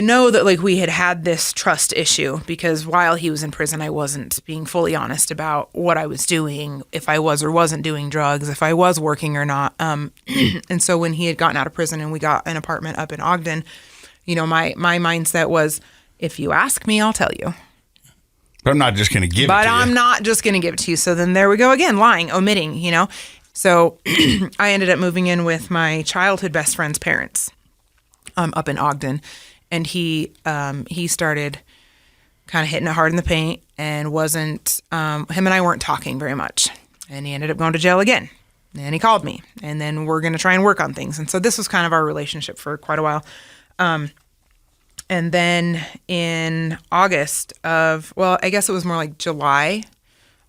S3: know that like we had this trust issue because while he was in prison, I wasn't being fully honest about what I was doing, if I was or wasn't doing drugs, if I was working or not. And so when he had gotten out of prison and we got an apartment up in Ogden, my mindset was, if you ask me, I'll tell you.
S1: But I'm not just going to give it to you.
S3: But I'm not just going to give it to you. So then there we go again, lying, omitting, So I ended up moving in with my childhood best friend's parents. Up in Ogden, and he started kind of hitting it hard in the paint and wasn't, him and I weren't talking very much, and he ended up going to jail again, and he called me, and then we're going to try and work on things. And so this was kind of our relationship for quite a while. And then in August I guess it was more like July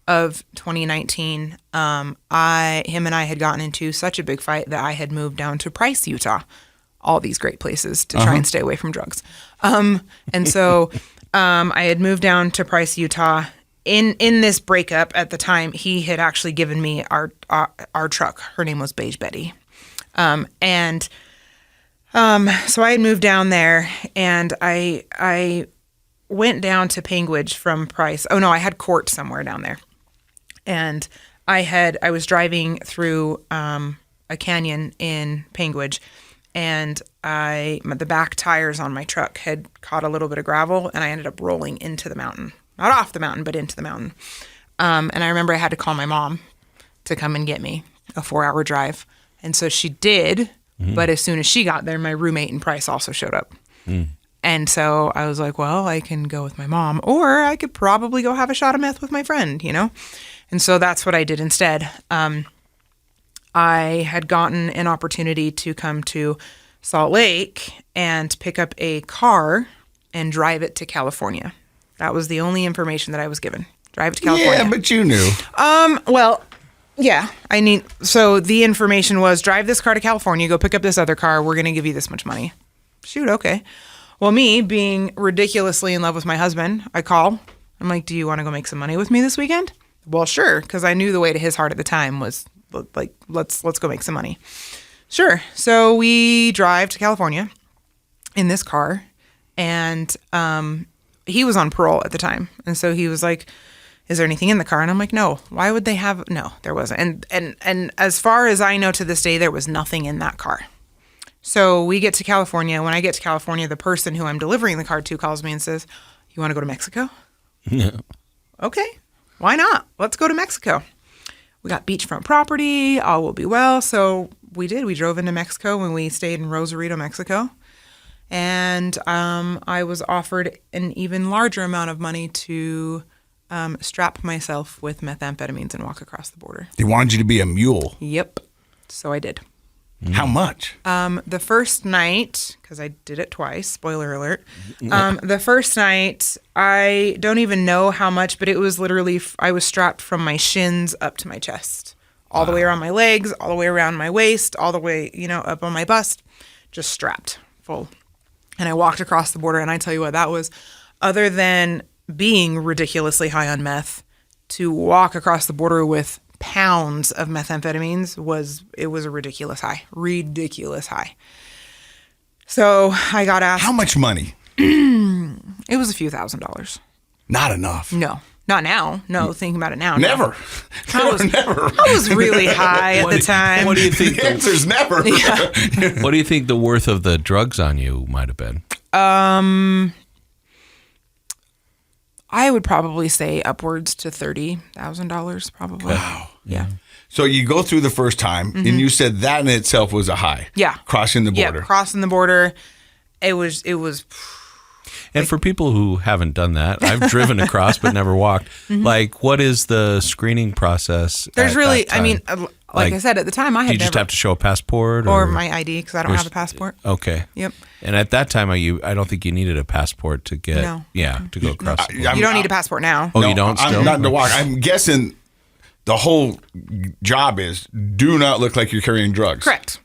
S3: of 2019, him and I had gotten into such a big fight that I had moved down to Price, Utah, all these great places to try and stay away from drugs. And so I had moved down to Price, Utah. In this breakup at the time, he had actually given me our truck. Her name was Beige Betty. So I had moved down there, and I went down to Panguitch from Price. Oh no, I had court somewhere down there, and I was driving through a canyon in Panguitch, and the back tires on my truck had caught a little bit of gravel, and I ended up rolling into the mountain. Not off the mountain, but into the mountain. And I remember I had to call my mom to come and get me, a 4-hour drive. And so she did, but as soon as she got there, my roommate in Price also showed up. And so I was like, well, I can go with my mom, or I could probably go have a shot of meth with my friend, you know? And so that's what I did instead. I had gotten an opportunity to come to Salt Lake and pick up a car and drive it to California. That was the only information that I was given. Drive to California.
S1: Yeah, but you knew.
S3: Well, yeah. So the information was drive this car to California, go pick up this other car. We're going to give you this much money. Shoot, okay. Well, me being ridiculously in love with my husband, I call. I'm like, do you want to go make some money with me this weekend? Well, sure. Because I knew the way to his heart at the time was like, let's go make some money. Sure. So we drive to California in this car, and, he was on parole at the time. And so he was like, is there anything in the car? And I'm like, no. Why would they have? No, there wasn't. And as far as I know to this day, there was nothing in that car. So we get to California. When I get to California, the person who I'm delivering the car to calls me and says, you want to go to Mexico?
S2: Yeah.
S3: Okay. Why not? Let's go to Mexico. We got beachfront property. All will be well. So we did. We drove into Mexico and we stayed in Rosarito, Mexico. And I was offered an even larger amount of money to strap myself with methamphetamines and walk across the border.
S1: They wanted you to be a mule.
S3: Yep. So I did.
S1: How much?
S3: The first night, because I did it twice, spoiler alert. The first night, I don't even know how much, but it was literally, I was strapped from my shins up to my chest. All the way around my legs, all the way around my waist, all the way, up on my bust. Just strapped full. And I walked across the border, and I tell you what, that was, other than being ridiculously high on meth, to walk across the border with pounds of methamphetamines was a ridiculous high. Ridiculous high. So I got asked.
S1: How much money?
S3: It was a few $1,000s.
S1: Not enough.
S3: No. Not now. No, thinking about it now.
S1: Never.
S3: Never. I was really high at the time.
S2: What do you think?
S1: The answer's never.
S3: Yeah.
S2: What do you think the worth of the drugs on you might have been?
S3: I would probably say upwards to $30,000 probably.
S1: Wow.
S3: Yeah.
S1: So you go through the first time, and you said that in itself was a high.
S3: Yeah.
S1: Crossing the border.
S3: Yeah, crossing the border. It was.
S2: And for people who haven't done that, I've driven across but never walked. Like, what is the screening process?
S3: There's really,
S2: that time?
S3: like I said, at the time I had
S2: Do you just have to show a passport?
S3: or my ID because I don't have a passport.
S2: Okay.
S3: Yep.
S2: And at that time, I don't think you needed a passport to get,
S3: No.
S2: to go across. the border.
S3: You don't need a passport now.
S2: Oh, you don't still?
S1: I'm not to walk. I'm guessing the whole job is do not look like you're carrying drugs.
S3: Correct.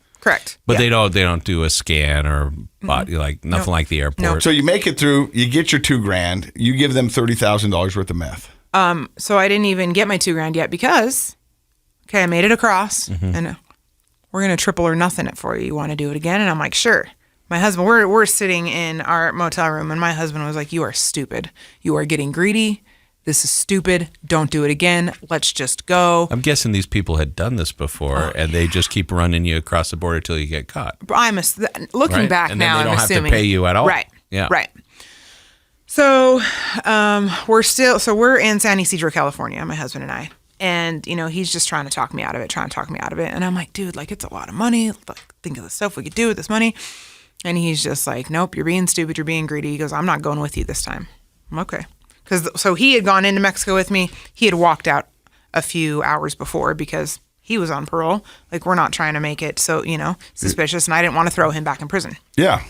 S2: But
S3: Yeah.
S2: they don't do a scan or body, like nothing like the airport.
S1: So you make it through, you get your $2,000, you give them $30,000 worth of meth.
S3: So I didn't even get my $2,000 yet because, I made it across and we're going to triple or nothing it for you. You want to do it again? And I'm like, sure. My husband, we're sitting in our motel room and my husband was like, you are stupid. You are getting greedy. This is stupid. Don't do it again. Let's just go.
S2: I'm guessing these people had done this before, and they just keep running you across the border till you get caught.
S3: Looking
S2: Right?
S3: back
S2: And
S3: now,
S2: then they don't
S3: I'm
S2: have
S3: assuming.
S2: to pay you at all.
S3: Right.
S2: Yeah.
S3: Right. So we're in San Ysidro, California, my husband and I. And, he's just trying to talk me out of it. And I'm like, dude, like, it's a lot of money. Like, think of the stuff we could do with this money. And he's just like, nope, you're being stupid. You're being greedy. He goes, I'm not going with you this time. I'm okay. So he had gone into Mexico with me. He had walked out a few hours before because he was on parole. Like, we're not trying to make it so, suspicious. And I didn't want to throw him back in prison.
S1: Yeah.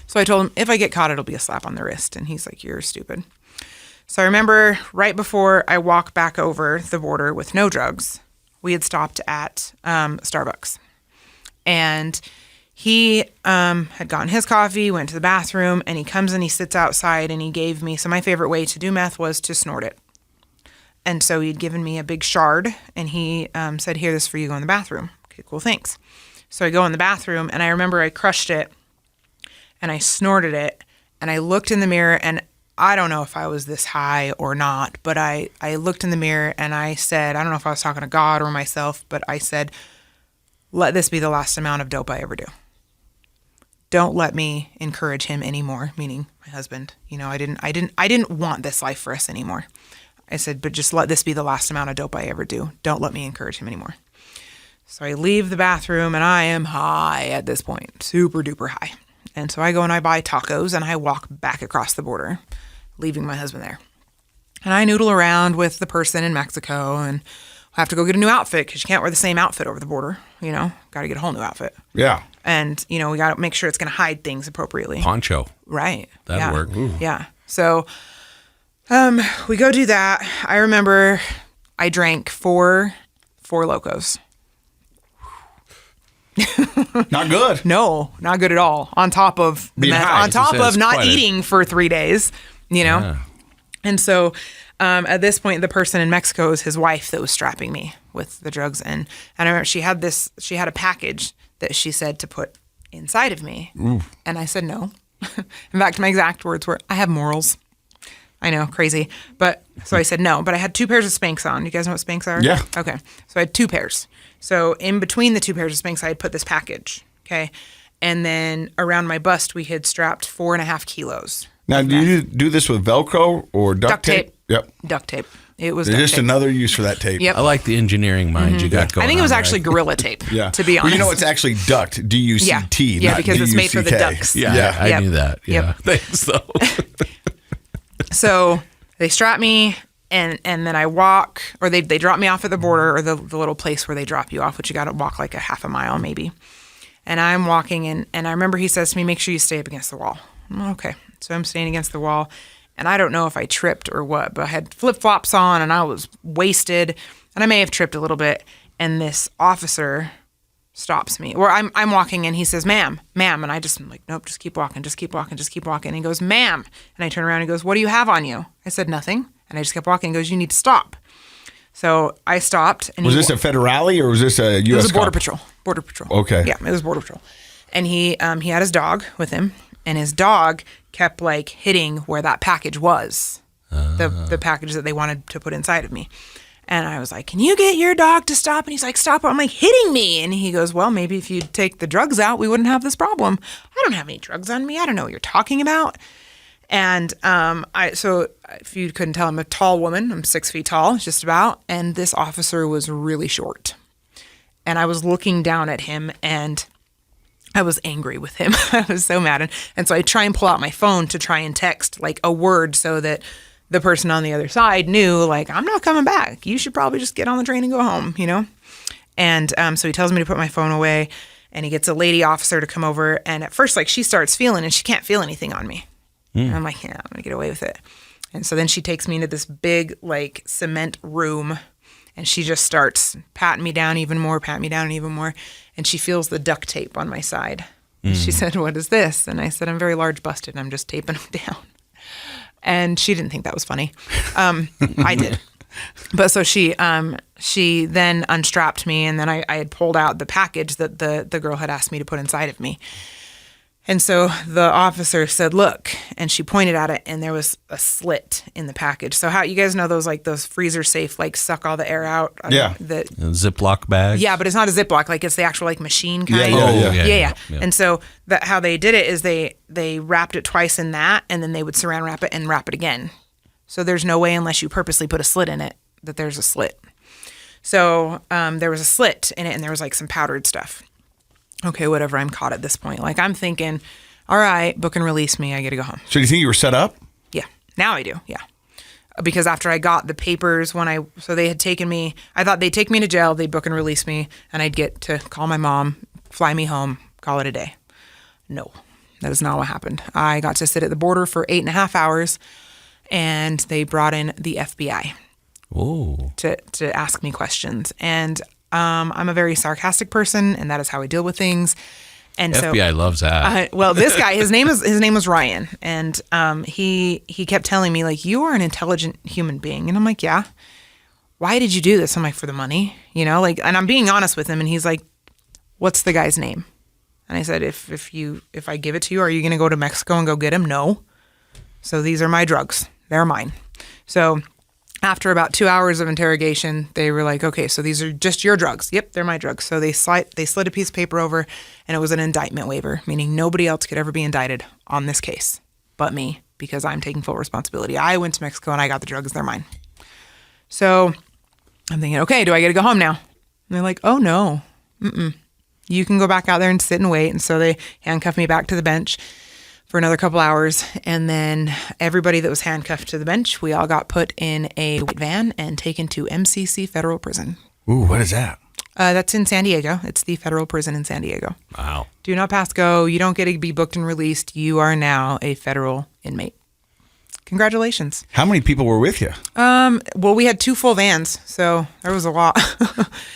S3: So I told him, if I get caught, it'll be a slap on the wrist. And he's like, you're stupid. So I remember right before I walked back over the border with no drugs, we had stopped at Starbucks. And he had gotten his coffee, went to the bathroom, and he comes and he sits outside and he gave me, so my favorite way to do meth was to snort it. And so he'd given me a big shard and he said, here, this is for you, go in the bathroom. Okay, cool, thanks. So I go in the bathroom and I remember I crushed it and I snorted it and I looked in the mirror, and I don't know if I was this high or not, but I looked in the mirror and I said, I don't know if I was talking to God or myself, but I said, let this be the last amount of dope I ever do. Don't let me encourage him anymore, meaning my husband. You know, I didn't want this life for us anymore. I said, but just let this be the last amount of dope I ever do. Don't let me encourage him anymore. So I leave the bathroom and I am high at this point, super duper high. And so I go and I buy tacos and I walk back across the border, leaving my husband there. And I noodle around with the person in Mexico and have to go get a new outfit because you can't wear the same outfit over the border. You know, got to get a whole new outfit.
S1: Yeah.
S3: And, you know, we got to make sure it's going to hide things appropriately.
S2: Poncho.
S3: Right.
S2: That'd work. Ooh.
S3: Yeah. So we go do that. I remember I drank four Locos.
S1: Not good.
S3: No, not good at all. On top of the
S1: Being
S3: meth,
S1: high.
S3: on top
S2: It's
S3: of not
S2: quite a-
S3: eating for 3 days, you know?
S2: Yeah.
S3: And so at this point, the person in Mexico is his wife that was strapping me with the drugs. And I remember she had a package that she said to put inside of me. Ooh. And I said no. In fact, my exact words were, I have morals. I know, crazy. But so I said no. But I had 2 pairs of Spanx on. You guys know what Spanx are?
S1: Yeah.
S3: Okay. So I had 2 pairs. So in between the 2 pairs of Spanx, I had put this package. Okay. And then around my bust, we had strapped 4.5 kilos.
S1: Now, do you do this with Velcro or duct tape? Yep.
S3: Duct tape. It was
S1: There's
S3: duct
S1: just
S3: tape.
S1: another use for that tape.
S3: Yep.
S2: I like the engineering mind you got going
S3: I think it was
S2: on
S3: actually
S2: there.
S3: Gorilla Tape,
S1: Yeah.
S3: to be honest.
S1: Well, you know, it's actually duct, D-U-C-T,
S3: Yeah,
S1: not
S3: because it's made for the
S1: D-U-C-K.
S3: ducks.
S2: Yeah, I
S3: Yep.
S2: knew that. Yeah.
S3: Yep.
S2: Thanks, though.
S3: So they strap me, and then I walk, or they drop me off at the border, or the little place where they drop you off, which you got to walk like a half a mile maybe. And I'm walking, and I remember he says to me, make sure you stay up against the wall. I'm like, okay. So I'm staying against the wall, and I don't know if I tripped or what, but I had flip-flops on, and I was wasted, and I may have tripped a little bit, and this officer stops me. Or I'm walking, and he says, ma'am, and I just am like, nope, just keep walking, just keep walking, just keep walking. And he goes, ma'am. And I turn around and he goes, what do you have on you? I said, nothing. And I just kept walking. He goes, you need to stop. So I stopped. And
S1: Was this a federale or was this a U.S.
S3: It was a border
S1: cop?
S3: patrol. Border patrol.
S1: Okay.
S3: Yeah, it was border patrol. And he had his dog with him, and his dog kept like hitting where that package was, the package that they wanted to put inside of me. And I was like, can you get your dog to stop? And he's like, stop. I'm like, hitting me. And he goes, well, maybe if you'd take the drugs out, we wouldn't have this problem. I don't have any drugs on me. I don't know what you're talking about. And so if you couldn't tell, I'm a tall woman. I'm 6 feet tall, just about. And this officer was really short. And I was looking down at him, and I was angry with him. I was so mad. And so I try and pull out my phone to try and text like a word so that the person on the other side knew, like, I'm not coming back. You should probably just get on the train and go home, you know? And so he tells me to put my phone away, and he gets a lady officer to come over. And at first, like, she starts feeling, and she can't feel anything on me. And I'm like, yeah, I'm going to get away with it. And so then she takes me into this big, like, cement room, and she just starts patting me down even more, and she feels the duct tape on my side. She said, what is this? And I said, I'm very large busted, and I'm just taping them down. And she didn't think that was funny. I did. But so she then unstrapped me, and then I had pulled out the package that the girl had asked me to put inside of me. And so the officer said, look, and she pointed at it, and there was a slit in the package. So how, you guys know those freezer safe, like suck all the air out?
S1: Yeah.
S2: Ziploc bag.
S3: Yeah, but it's not a Ziploc. Like, it's the actual like machine kind.
S1: Yeah.
S3: And so how they did it is they wrapped it twice in that, and then they would saran wrap it and wrap it again. So there's no way, unless you purposely put a slit in it, that there's a slit. So there was a slit in it, and there was like some powdered stuff. Okay, whatever, I'm caught at this point. Like, I'm thinking, all right, book and release me. I get to go home.
S1: So do you think you were set up?
S3: Yeah, now I do, yeah. Because after I got the papers, so they had taken me, I thought they'd take me to jail, they'd book and release me, and I'd get to call my mom, fly me home, call it a day. No, that is not what happened. I got to sit at the border for 8.5 hours, and they brought in the FBI to ask me questions. And I'm a very sarcastic person, and that is how I deal with things. And
S2: FBI loves that.
S3: well, this guy, his name was Ryan, and he kept telling me, like, you are an intelligent human being, and I'm like, yeah. Why did you do this? I'm like, for the money, and I'm being honest with him, and he's like, what's the guy's name? And I said, if I give it to you, are you going to go to Mexico and go get him? No. So these are my drugs. They're mine. So after about 2 hours of interrogation, they were like, okay, so these are just your drugs. Yep, they're my drugs. So they slid a piece of paper over, and it was an indictment waiver, meaning nobody else could ever be indicted on this case but me, because I'm taking full responsibility. I went to Mexico and I got the drugs. They're mine. So I'm thinking, okay, do I get to go home now? And they're like, oh, no. You can go back out there and sit and wait. And so they handcuffed me back to the bench for another couple hours. And then everybody that was handcuffed to the bench, we all got put in a white van and taken to MCC Federal Prison.
S1: Ooh, what is that?
S3: That's in San Diego. It's the federal prison in San Diego.
S2: Wow.
S3: Do not pass go. You don't get to be booked and released. You are now a federal inmate. Congratulations.
S1: How many people were with you?
S3: Well, we had 2 full vans, so there was a lot.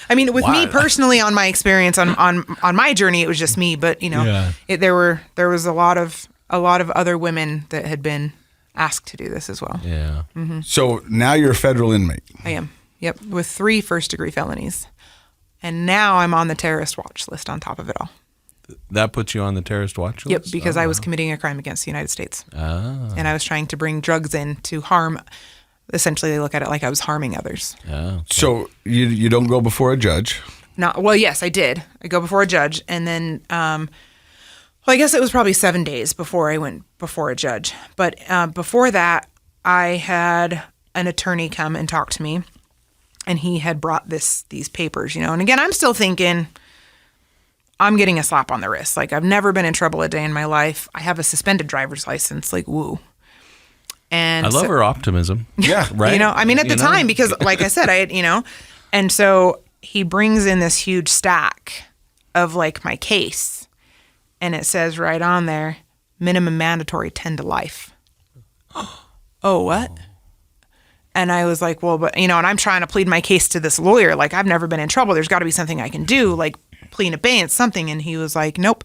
S3: I mean, with me personally, on my experience on my journey, it was just me. But there was a lot of other women that had been asked to do this as well.
S2: Yeah.
S3: Mm-hmm.
S1: So now you're a federal inmate.
S3: I am. Yep, with 3 first-degree felonies, and now I'm on the terrorist watch list. On top of it all.
S2: That puts you on the terrorist watch list?
S3: Yep, because I was committing a crime against the United States.
S2: Ah.
S3: And I was trying to bring drugs in to harm. Essentially, they look at it like I was harming others.
S2: Oh, okay.
S1: So you don't go before a judge?
S3: Well, yes, I did. I go before a judge, and then, well, I guess it was probably 7 days before I went before a judge. But before that, I had an attorney come and talk to me, and he had brought these papers, And again, I'm still thinking, I'm getting a slap on the wrist. Like, I've never been in trouble a day in my life. I have a suspended driver's license. Like, woo. And
S2: I love her optimism.
S1: Yeah.
S2: Right?
S3: At the time, because like I said, and so he brings in this huge stack of like my case, and it says right on there, minimum mandatory 10 to life. Oh, what? And I was like, well, but, and I'm trying to plead my case to this lawyer. Like, I've never been in trouble. There's got to be something I can do. Like, plea in abeyance, something. And he was like, nope,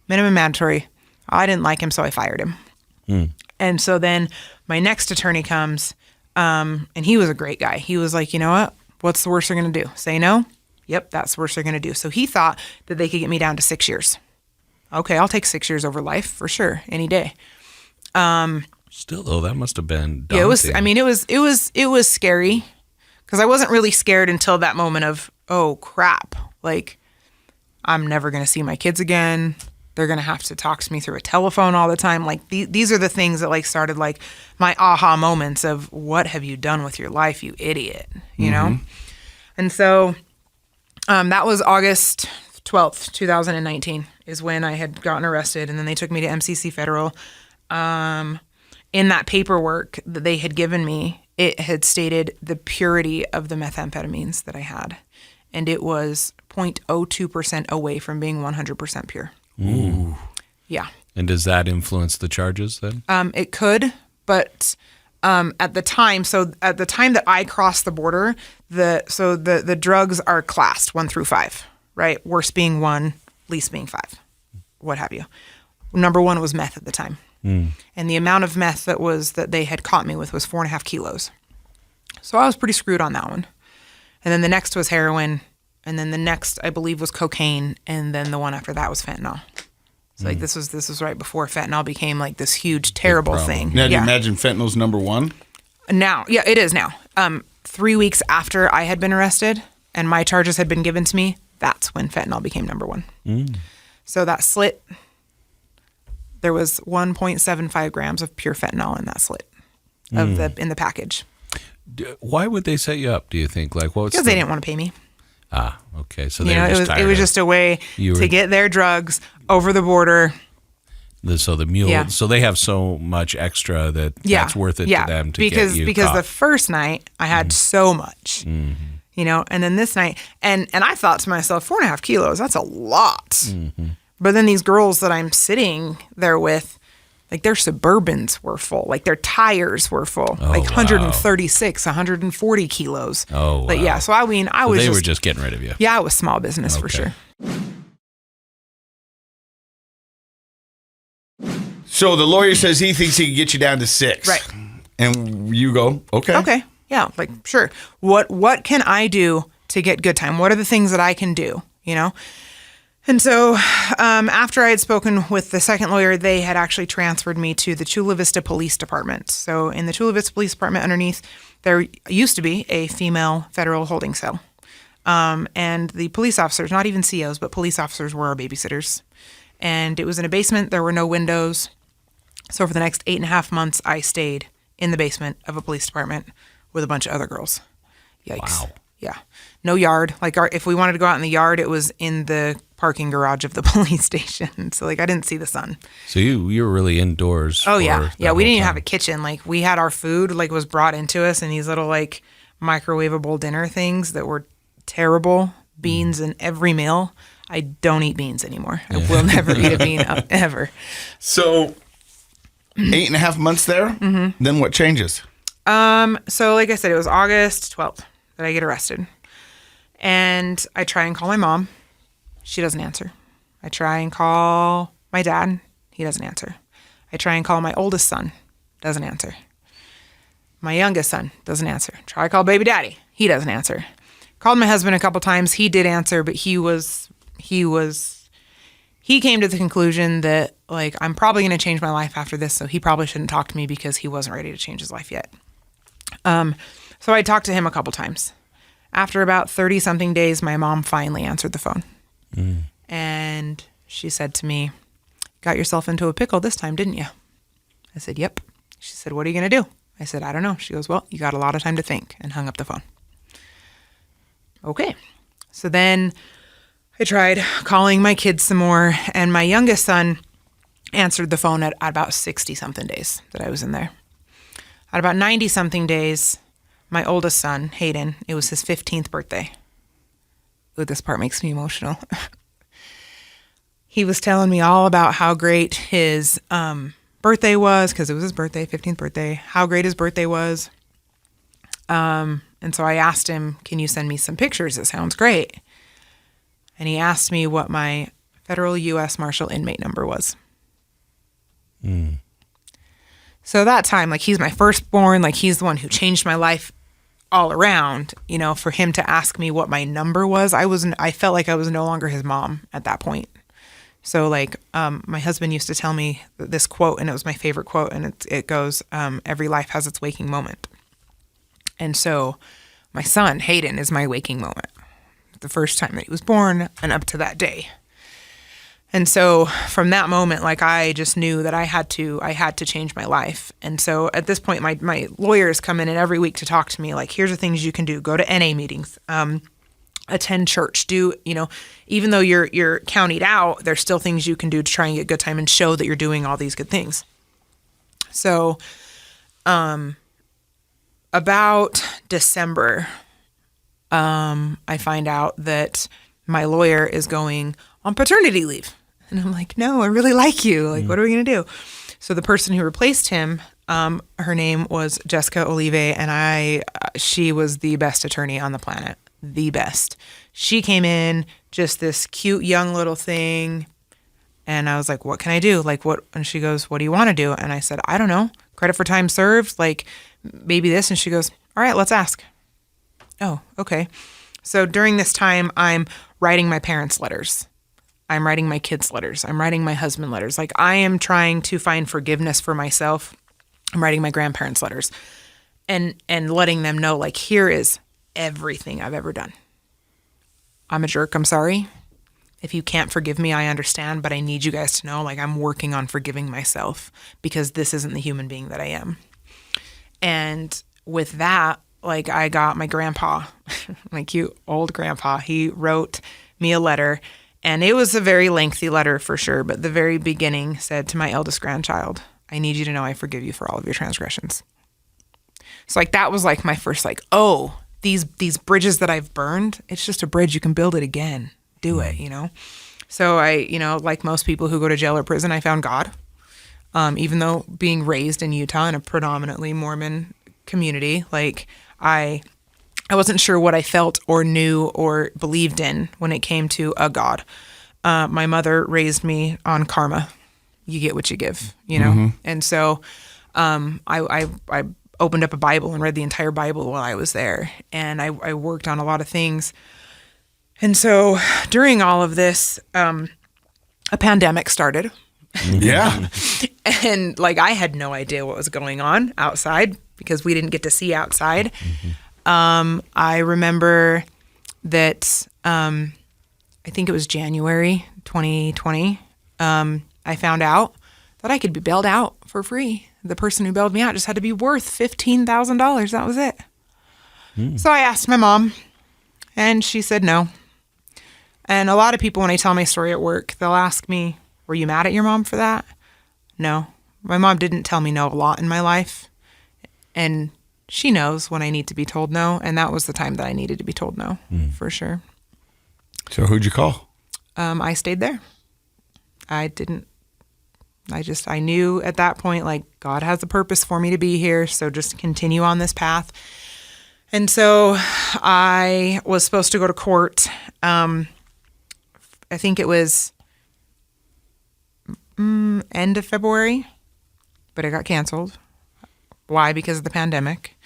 S3: minimum mandatory. I didn't like him, so I fired him. And so then my next attorney comes, and he was a great guy. He was like, you know what? What's the worst they're going to do? Say no? Yep, that's the worst they're going to do. So he thought that they could get me down to 6 years. Okay, I'll take 6 years over life for sure, any day.
S2: Still, though, that must have been daunting.
S3: Yeah, it was. I mean, it was scary, because I wasn't really scared until that moment of, oh crap, like, I'm never going to see my kids again. They're going to have to talk to me through a telephone all the time. Like, these are the things that like started like my aha moments of, what have you done with your life, you idiot, you know? And so that was August 12th, 2019 is when I had gotten arrested, and then they took me to MCC Federal. In that paperwork that they had given me, it had stated the purity of the methamphetamines that I had, and it was 0.02% away from being 100% pure.
S2: Ooh.
S3: Yeah.
S2: And does that influence the charges then?
S3: It could, but at the time that I crossed the border, the drugs are classed 1 through 5, right? Worst being 1, least being 5, what have you. Number 1 was meth at the time. And the amount of meth that they had caught me with was 4.5 kilos. So I was pretty screwed on that one. And then the next was heroin. And then the next, I believe, was cocaine. And then the one after that was fentanyl. So like this was right before fentanyl became like this huge, terrible thing.
S1: Now, do you imagine fentanyl's number 1?
S3: Now, yeah, it is now. 3 weeks after I had been arrested and my charges had been given to me, that's when fentanyl became number 1. So that slit, there was 1.75 grams of pure fentanyl in that slit in the package.
S2: Why would they set you up, do you think? Like,
S3: because they didn't want to pay me.
S2: Ah, okay. So they were just tired.
S3: It was just a way to get their drugs over the border.
S2: So the mule.
S3: Yeah.
S2: So they have so much extra that's worth it to them to get you
S3: because
S2: caught.
S3: the first night I had so much, and then this night, and I thought to myself, 4.5 kilos, that's a lot. But then these girls that I'm sitting there with, like their Suburbans were full, like their tires were full, like 136, 140 kilos.
S2: Oh, wow.
S3: But yeah, so I mean,
S2: They were just getting rid of you.
S3: Yeah, I was small business for sure.
S1: So the lawyer says he thinks he can get you down to 6.
S3: Right.
S1: And you go, okay.
S3: Okay. Yeah. Like, sure. What can I do to get good time? What are the things that I can do? You know? And so after I had spoken with the second lawyer, they had actually transferred me to the Chula Vista Police Department. So in the Chula Vista Police Department underneath, there used to be a female federal holding cell. And the police officers, not even COs, but police officers were our babysitters. And it was in a basement. There were no windows. So for the next 8.5 months, I stayed in the basement of a police department with a bunch of other girls. Yikes.
S2: Wow.
S3: Yeah. No yard. Like if we wanted to go out in the yard, it was in the parking garage of the police station. So like I didn't see the sun.
S2: So you were really indoors.
S3: Oh
S2: for
S3: yeah.
S2: that
S3: Yeah. We
S2: whole
S3: didn't even
S2: time.
S3: have a kitchen. Like we had our food like was brought into us in these little like microwavable dinner things that were terrible. Beans in every meal. I don't eat beans anymore. I will never eat a bean ever.
S1: So 8.5 months there. Mm-hmm. Then what changes?
S3: So like I said, it was August 12th that I get arrested. And I try and call my mom. She doesn't answer. I try and call my dad. He doesn't answer. I try and call my oldest son. Doesn't answer. My youngest son doesn't answer. Try to call baby daddy. He doesn't answer. Called my husband a couple times. He did answer, but he came to the conclusion that like I'm probably going to change my life after this, so he probably shouldn't talk to me because he wasn't ready to change his life yet. So I talked to him a couple times. After about 30-something days, my mom finally answered the phone. And she said to me, "Got yourself into a pickle this time, didn't you?" I said, "Yep." She said, "What are you going to do?" I said, "I don't know." She goes, "Well, you got a lot of time to think," and hung up the phone. Okay. So then I tried calling my kids some more, and my youngest son answered the phone at about 60-something days that I was in there. At about 90-something days, my oldest son, Hayden, it was his 15th birthday. Ooh, this part makes me emotional. He was telling me all about how great his birthday was, because it was his birthday, 15th birthday, how great his birthday was. And so I asked him, "Can you send me some pictures? It sounds great." And he asked me what my federal U.S. Marshal inmate number was. So that time, like he's my firstborn, like he's the one who changed my life all around, you know, for him to ask me what my number was, I felt like I was no longer his mom at that point. So like, my husband used to tell me this quote, and it was my favorite quote, and it goes, "Every life has its waking moment." And so my son, Hayden, is my waking moment. The first time that he was born and up to that day. And so from that moment, like I just knew that I had to change my life. And so at this point, my lawyers come in every week to talk to me, like, here's the things you can do. Go to NA meetings, attend church, do, you know, even though you're counted out, there's still things you can do to try and get good time and show that you're doing all these good things. So, about December, I find out that my lawyer is going on paternity leave. And I'm like, "No, I really like you. Like, what are we going to do?" So the person who replaced him, her name was Jessica Olive, and she was the best attorney on the planet. The best. She came in, just this cute young little thing. And I was like, "What can I do?" Like, what? And she goes, "What do you want to do?" And I said, "I don't know. Credit for time served, like maybe this." And she goes, "All right, let's ask." Oh, okay. So during this time, I'm writing my parents' letters. I'm writing my kids' letters. I'm writing my husband letters. Like I am trying to find forgiveness for myself. I'm writing my grandparents' letters and letting them know, like, here is everything I've ever done. I'm a jerk. I'm sorry. If you can't forgive me, I understand, but I need you guys to know, like, I'm working on forgiving myself because this isn't the human being that I am. And with that, like, I got my grandpa, my cute old grandpa. He wrote me a letter, and it was a very lengthy letter for sure, but the very beginning said, "To my eldest grandchild, I need you to know I forgive you for all of your transgressions." So like that was like my first like, oh, these bridges that I've burned, it's just a bridge. You can build it again. Do it, you know? So I, you know, like most people who go to jail or prison, I found God. Even though being raised in Utah in a predominantly Mormon community, like I wasn't sure what I felt or knew or believed in when it came to a God. My mother raised me on karma. you get what you give, you know? And so I opened up a Bible and read the entire Bible while I was there. And I worked on a lot of things. And so during all of this, a pandemic started.
S1: Yeah.
S3: And like I had no idea what was going on outside because we didn't get to see outside. I remember that I think it was January 2020. I found out that I could be bailed out for free. The person who bailed me out just had to be worth $15,000. That was it. So I asked my mom, and she said no. And a lot of people, when I tell my story at work, they'll ask me, were you mad at your mom for that? No. My mom didn't tell me no a lot in my life. And she knows when I need to be told no. And that was the time that I needed to be told no, for sure.
S1: So who'd you call?
S3: I stayed there. I knew at that point, like, God has a purpose for me to be here. So just continue on this path. And so I was supposed to go to court. I think it was end of February, but it got canceled. Why? Because of the pandemic.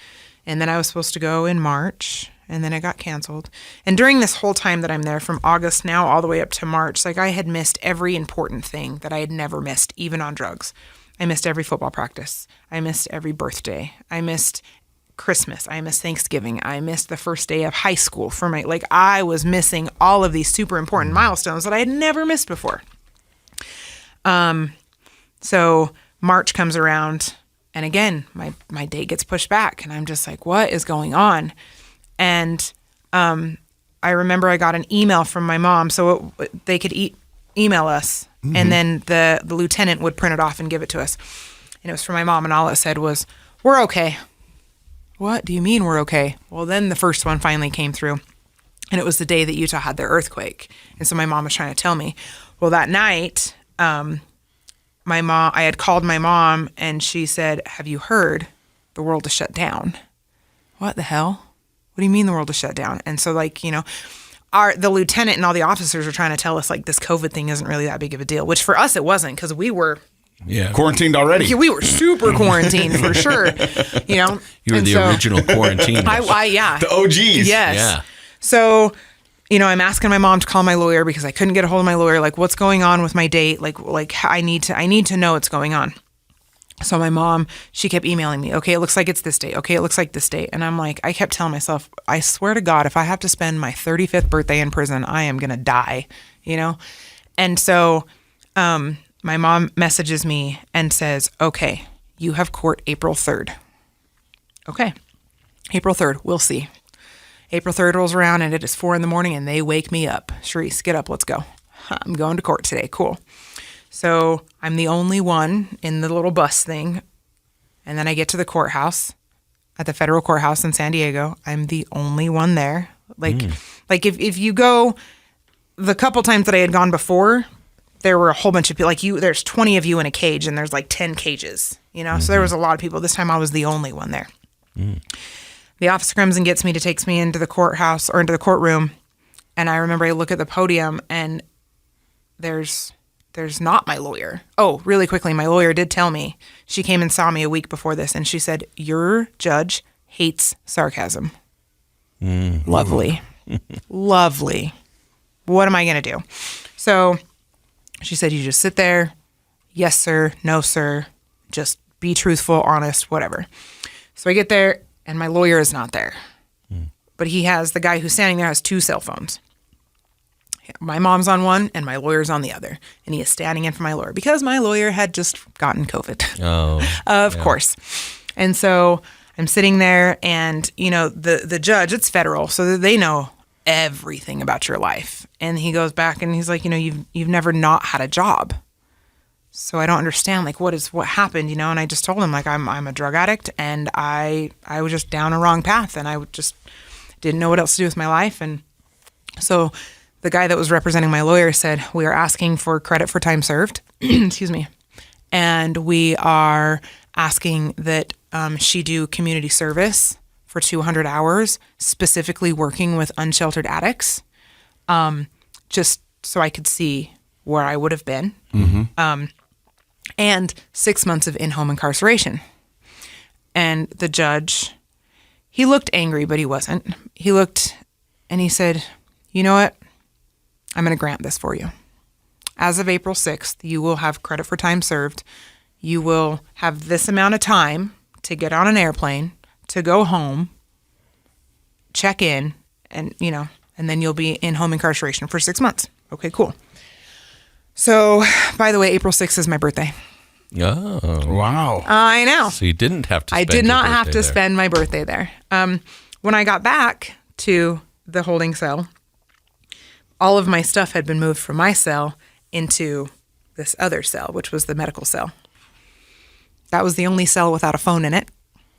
S3: And then I was supposed to go in March, and then it got canceled. And during this whole time that I'm there, from August now all the way up to March, like I had missed every important thing that I had never missed, even on drugs. I missed every football practice. I missed every birthday. I missed Christmas. I missed Thanksgiving. I missed the first day of high school for my, like, I was missing all of these super important milestones that I had never missed before. So March comes around, and again, my date gets pushed back, and I'm just like, what is going on? And I remember I got an email from my mom, so they could email us, and then the lieutenant would print it off and give it to us. And it was from my mom, and all it said was, we're okay. What do you mean we're okay? Well, then the first one finally came through, and it was the day that Utah had their earthquake. And so my mom was trying to tell me. Well, that night, I had called my mom, and she said, have you heard the world is shut down? What the hell? What do you mean the world is shut down? And so, like, you know, the lieutenant and all the officers were trying to tell us, like, this COVID thing isn't really that big of a deal, which for us it wasn't, because we were
S1: quarantined already.
S3: We were super quarantined for sure. You know,
S2: you were the original quarantine.
S3: Yeah,
S1: the OGs.
S3: Yes.
S2: Yeah.
S3: So, you know, I'm asking my mom to call my lawyer because I couldn't get a hold of my lawyer. Like, what's going on with my date? Like I need to know what's going on. So my mom, she kept emailing me. Okay, it looks like it's this date. Okay, it looks like this date. And I'm like, I kept telling myself, I swear to God, if I have to spend my 35th birthday in prison, I am gonna die. You know, and so my mom messages me and says, okay, you have court April 3rd. Okay, April 3rd, we'll see. April 3rd rolls around, and it is 4 a.m, and they wake me up. Cherice, get up, let's go. I'm going to court today, cool. So I'm the only one in the little bus thing, and then I get to the courthouse, at the federal courthouse in San Diego. I'm the only one there. Like if you go, the couple times that I had gone before, there were a whole bunch of people, like there's 20 of you in a cage, and there's like 10 cages, you know? So there was a lot of people. This time I was the only one there. The officer comes and gets me, takes me into the courthouse or into the courtroom. And I remember I look at the podium, and there's not my lawyer. Oh, really quickly, my lawyer did tell me. She came and saw me a week before this, and she said, your judge hates sarcasm. Lovely. Lovely. What am I going to do? So she said, you just sit there. Yes, sir. No, sir. Just be truthful, honest, whatever. So I get there, and my lawyer is not there. But the guy who's standing there has 2 cell phones. My mom's on one, and my lawyer's on the other. And he is standing in for my lawyer because my lawyer had just gotten COVID.
S2: Oh.
S3: Of course. And so I'm sitting there, and, you know, the judge, it's federal, so they know everything about your life. And he goes back, and he's like, you know, you've never not had a job. So I don't understand, like, what happened, you know? And I just told him, like, I'm a drug addict, and I was just down a wrong path, and I just didn't know what else to do with my life. And so the guy that was representing my lawyer said, we are asking for credit for time served. Excuse me. And we are asking that she do community service for 200 hours, specifically working with unsheltered addicts, just so I could see where I would have been. and 6 months of in-home incarceration. And the judge, he looked angry, but he wasn't. He looked and he said, you know what? I'm going to grant this for you. As of April 6th, you will have credit for time served. You will have this amount of time to get on an airplane, to go home, check in, and, and then you'll be in home incarceration for 6 months. Okay, cool. So, by the way, April 6th is my birthday.
S2: Oh.
S1: Wow.
S3: I know.
S2: So you didn't have to
S3: I
S2: spend
S3: did
S2: your
S3: not have
S2: birthday
S3: to
S2: there.
S3: spend my birthday there. When I got back to the holding cell, all of my stuff had been moved from my cell into this other cell, which was the medical cell. That was the only cell without a phone in it.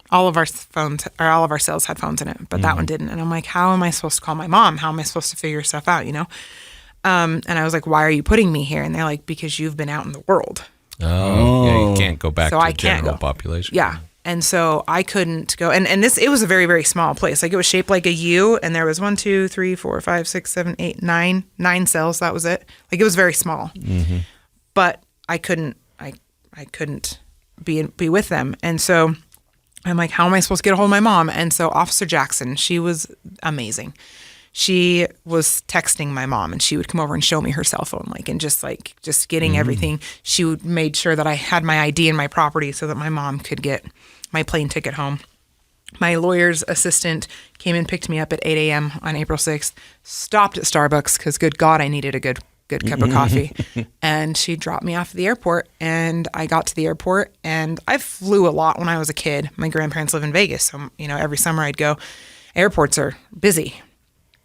S3: All of our cells had phones in it, but that one didn't. And I'm like, how am I supposed to call my mom? How am I supposed to figure stuff out, And I was like, why are you putting me here? And they're like, because you've been out in the world.
S2: Oh, yeah, you can't go back
S3: So
S2: to
S3: I can't
S2: general
S3: go.
S2: population.
S3: Yeah. And so I couldn't go. And it was a very, very small place. Like, it was shaped like a U, and there was 1, 2, 3, 4, 5, 6, 7, 8, 9 cells. That was it. Like, it was very small. Mm-hmm. But I couldn't be with them. And so I'm like, how am I supposed to get a hold of my mom? And so Officer Jackson, she was amazing. She was texting my mom, and she would come over and show me her cell phone, and just getting everything. She made sure that I had my ID and my property so that my mom could get my plane ticket home. My lawyer's assistant came and picked me up at 8 a.m. on April 6th, stopped at Starbucks because, good God, I needed a good cup of coffee. And she dropped me off at the airport, and I got to the airport, and I flew a lot when I was a kid. My grandparents live in Vegas, so, every summer I'd go. Airports are busy.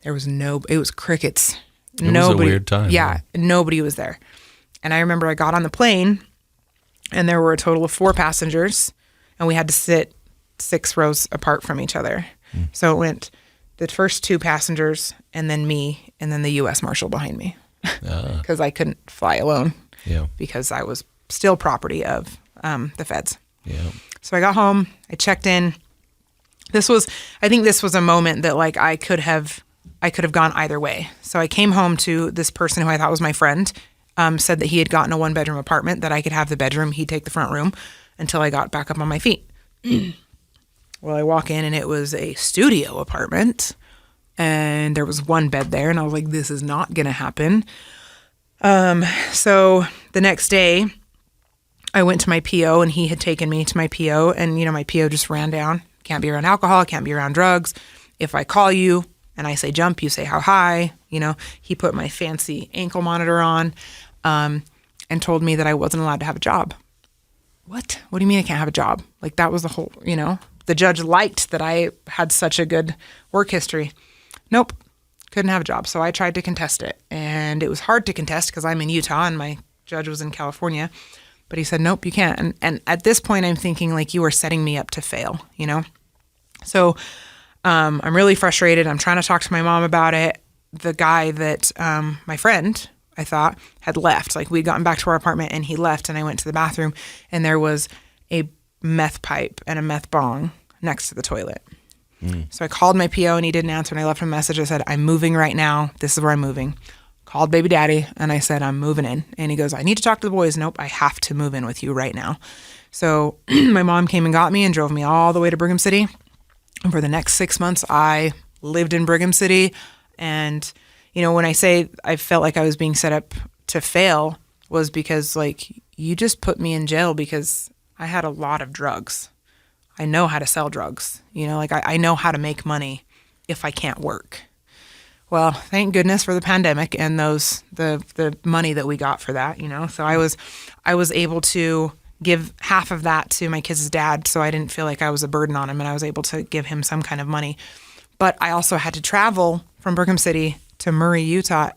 S3: It was crickets.
S2: It was a weird time.
S3: Yeah, nobody was there. And I remember I got on the plane, and there were a total of 4 passengers, and we had to sit 6 rows apart from each other. So it went the first 2 passengers, and then me, and then the U.S. Marshal behind me, because I couldn't fly alone.
S2: Yeah.
S3: Because I was still property of the feds.
S2: Yeah.
S3: So I got home. I checked in. I think this was a moment that I could have gone either way. So I came home to this person who I thought was my friend, said that he had gotten a 1-bedroom apartment, that I could have the bedroom, he'd take the front room until I got back up on my feet. Well, I walk in, and it was a studio apartment, and there was 1 bed there, and I was like, this is not going to happen. So the next day, I went to my PO, and he had taken me to my PO, and, my PO just ran down. Can't be around alcohol, can't be around drugs. If I call you and I say jump, you say how high. He put my fancy ankle monitor on, and told me that I wasn't allowed to have a job. What? What do you mean I can't have a job? That was the whole, the judge liked that I had such a good work history. Nope, couldn't have a job. So I tried to contest it, and it was hard to contest because I'm in Utah and my judge was in California. But he said, nope, you can't. And at this point, I'm thinking, you are setting me up to fail, So I'm really frustrated. I'm trying to talk to my mom about it. The guy that, my friend, I thought, had left. We'd gotten back to our apartment, and he left, and I went to the bathroom, and there was a meth pipe and a meth bong next to the toilet. So I called my PO, and he didn't answer, and I left him a message. I said, I'm moving right now. This is where I'm moving. Called baby daddy, and I said, I'm moving in. And he goes, I need to talk to the boys. Nope, I have to move in with you right now. So my mom came and got me and drove me all the way to Brigham City. And for the next 6 months, I lived in Brigham City. And, when I say I felt like I was being set up to fail, was because, you just put me in jail because I had a lot of drugs. I know how to sell drugs. I know how to make money if I can't work. Well, thank goodness for the pandemic and the money that we got for that, So I was able to give half of that to my kid's dad, so I didn't feel like I was a burden on him, and I was able to give him some kind of money. But I also had to travel from Brigham City to Murray, Utah,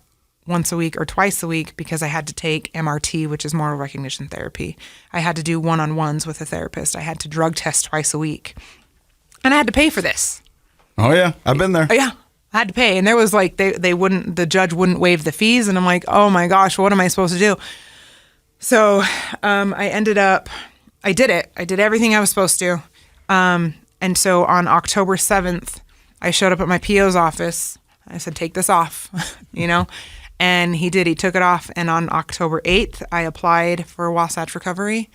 S3: once a week or twice a week because I had to take MRT, which is moral recognition therapy. I had to do one-on-ones with a therapist. I had to drug test twice a week, and I had to pay for this.
S1: Oh yeah, I've been there.
S3: Yeah. I had to pay, and there was the judge wouldn't waive the fees, and I'm like, oh my gosh, what am I supposed to do? So I did it. I did everything I was supposed to. And so on October 7th, I showed up at my PO's office. I said, take this off, And he did. He took it off. And on October 8th, I applied for Wasatch Recovery.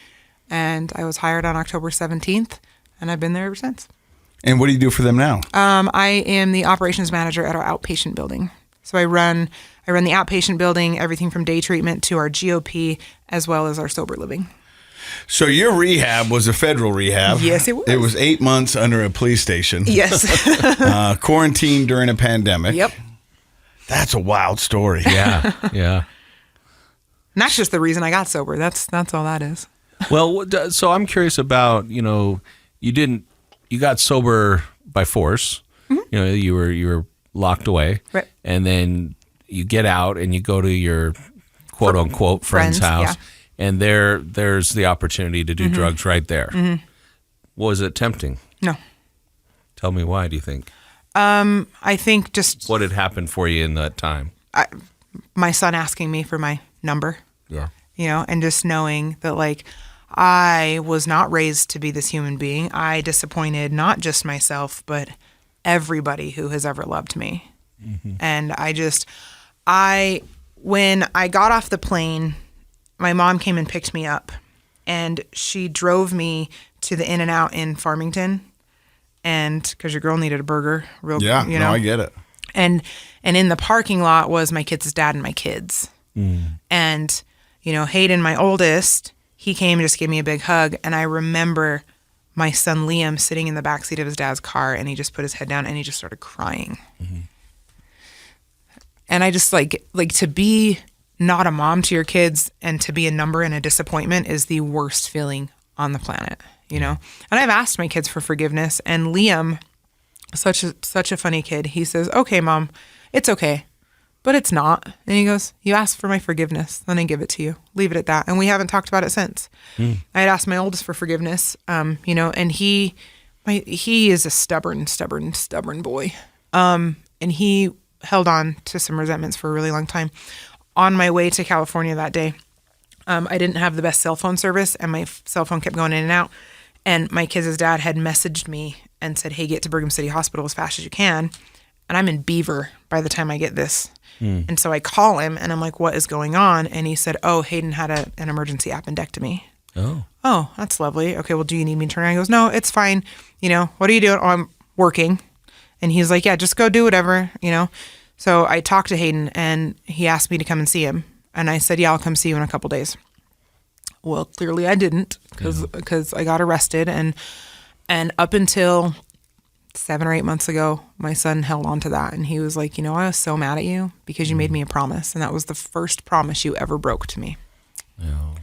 S3: And I was hired on October 17th. And I've been there ever since.
S1: And what do you do for them now?
S3: I am the operations manager at our outpatient building. So I run the outpatient building, everything from day treatment to our GOP, as well as our sober living.
S1: So your rehab was a federal rehab.
S3: Yes, it was.
S1: It was 8 months under a police station.
S3: Yes.
S1: Quarantined during a pandemic.
S3: Yep.
S1: That's a wild story.
S2: Yeah, yeah.
S3: And that's just the reason I got sober. That's all that is.
S2: Well, so I'm curious about, you got sober by force. Mm-hmm. You were locked away.
S3: Right.
S2: And then you get out and you go to your quote unquote friend's house. Yeah. And there's the opportunity to do drugs right there. Mm-hmm. Was it tempting?
S3: No.
S2: Tell me why, do you think?
S3: I think just...
S2: What had happened for you in that time?
S3: My son asking me for my number.
S2: Yeah.
S3: And just knowing that, like, I was not raised to be this human being. I disappointed not just myself, but everybody who has ever loved me. Mm-hmm. And when I got off the plane, my mom came and picked me up, and she drove me to the In-N-Out in Farmington, and because your girl needed a burger, no,
S1: I get it.
S3: And in the parking lot was my kids' dad and my kids, and Hayden, my oldest, he came and just gave me a big hug, and I remember my son Liam sitting in the backseat of his dad's car, and he just put his head down and he just started crying, and I just like to be not a mom to your kids and to be a number and a disappointment is the worst feeling on the planet, And I've asked my kids for forgiveness, and Liam, such a funny kid, he says, "Okay, Mom, it's okay, but it's not." And he goes, "You asked for my forgiveness, then I give it to you. Leave it at that." And we haven't talked about it since. I had asked my oldest for forgiveness, and he is a stubborn boy. And he held on to some resentments for a really long time. On my way to California that day, I didn't have the best cell phone service, and my cell phone kept going in and out. And my kids' dad had messaged me and said, "Hey, get to Brigham City Hospital as fast as you can." And I'm in Beaver by the time I get this. And so I call him, and I'm like, "What is going on?" And he said, "Oh, Hayden had an emergency appendectomy." Oh, that's lovely. Okay, well, do you need me to turn around? He goes, "No, it's fine. What are you doing?" "Oh, I'm working." And he's like, "Yeah, just go do whatever, So I talked to Hayden, and he asked me to come and see him. And I said, "Yeah, I'll come see you in a couple days." Well, clearly I didn't, because I got arrested. And up until 7 or 8 months ago, my son held on to that. And he was like, "I was so mad at you because you made me a promise. And that was the first promise you ever broke to me."
S2: Yeah.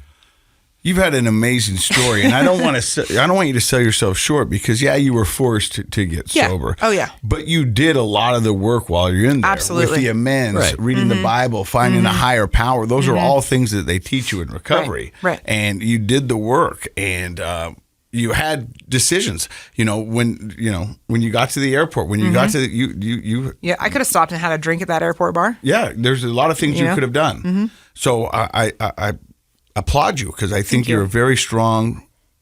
S1: You've had an amazing story, and I don't want you to sell yourself short, because you were forced to get sober.
S3: Oh yeah.
S1: But you did a lot of the work while you're in there.
S3: Absolutely.
S1: With the amends, reading the Bible, finding a higher power. Those are all things that they teach you in recovery.
S3: Right.
S1: And you did the work, and you had decisions. When you got to the airport, when you got to you.
S3: Yeah, I could have stopped and had a drink at that airport bar.
S1: Yeah, there's a lot of things you could have done. So I applaud you, because I think you're a very strong,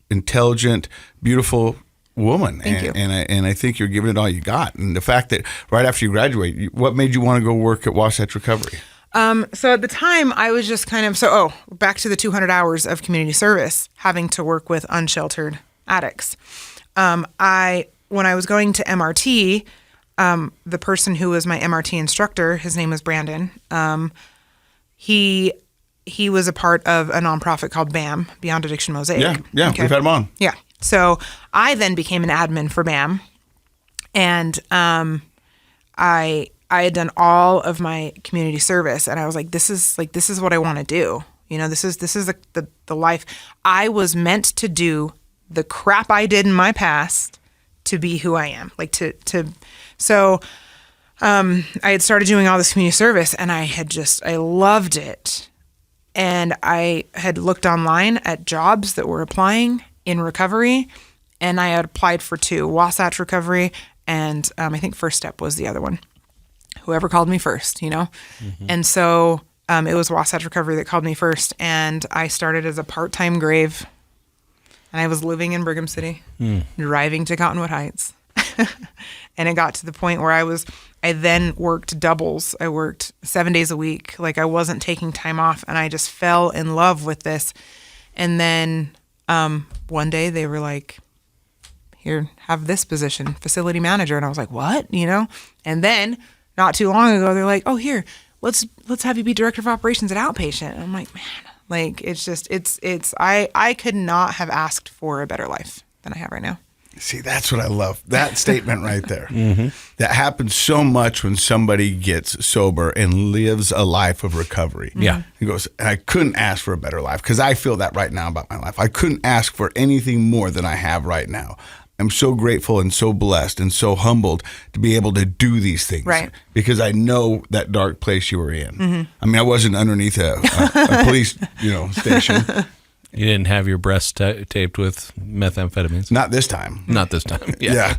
S1: intelligent, beautiful woman.
S3: Thank you.
S1: And I think you're giving it all you got. And the fact that right after you graduate, what made you want to go work at Wasatch Recovery?
S3: So at the time, I was just kind of, back to the 200 hours of community service, having to work with unsheltered addicts. When I was going to MRT, the person who was my MRT instructor, his name was Brandon, he was a part of a nonprofit called BAM, Beyond Addiction Mosaic.
S1: Yeah, okay. We've had him on.
S3: Yeah. So I then became an admin for BAM, and I had done all of my community service, and I was like, this is what I want to do. This is the life I was meant to do. The crap I did in my past to be who I am. So I had started doing all this community service, and I loved it. And I had looked online at jobs that were applying in recovery, and I had applied for 2, Wasatch Recovery, and I think First Step was the other one. Whoever called me first, And so it was Wasatch Recovery that called me first, and I started as a part-time grave, and I was living in Brigham City, driving to Cottonwood Heights. And it got to the point where I then worked doubles. I worked 7 days a week. Like, I wasn't taking time off, and I just fell in love with this. And then one day they were like, here, have this position, facility manager. And I was like, what? And then not too long ago, they're like, oh, here, let's have you be director of operations at outpatient. And I'm like, man, like, I could not have asked for a better life than I have right now.
S1: See, that's what I love. That statement right there. That happens so much when somebody gets sober and lives a life of recovery.
S2: Yeah.
S1: He goes, I couldn't ask for a better life, because I feel that right now about my life. I couldn't ask for anything more than I have right now. I'm so grateful and so blessed and so humbled to be able to do these things.
S3: Right.
S1: Because I know that dark place you were in. I mean, I wasn't underneath a police, station.
S2: You didn't have your breasts taped with methamphetamines?
S1: Not this time.
S2: Not this time.
S1: Yeah.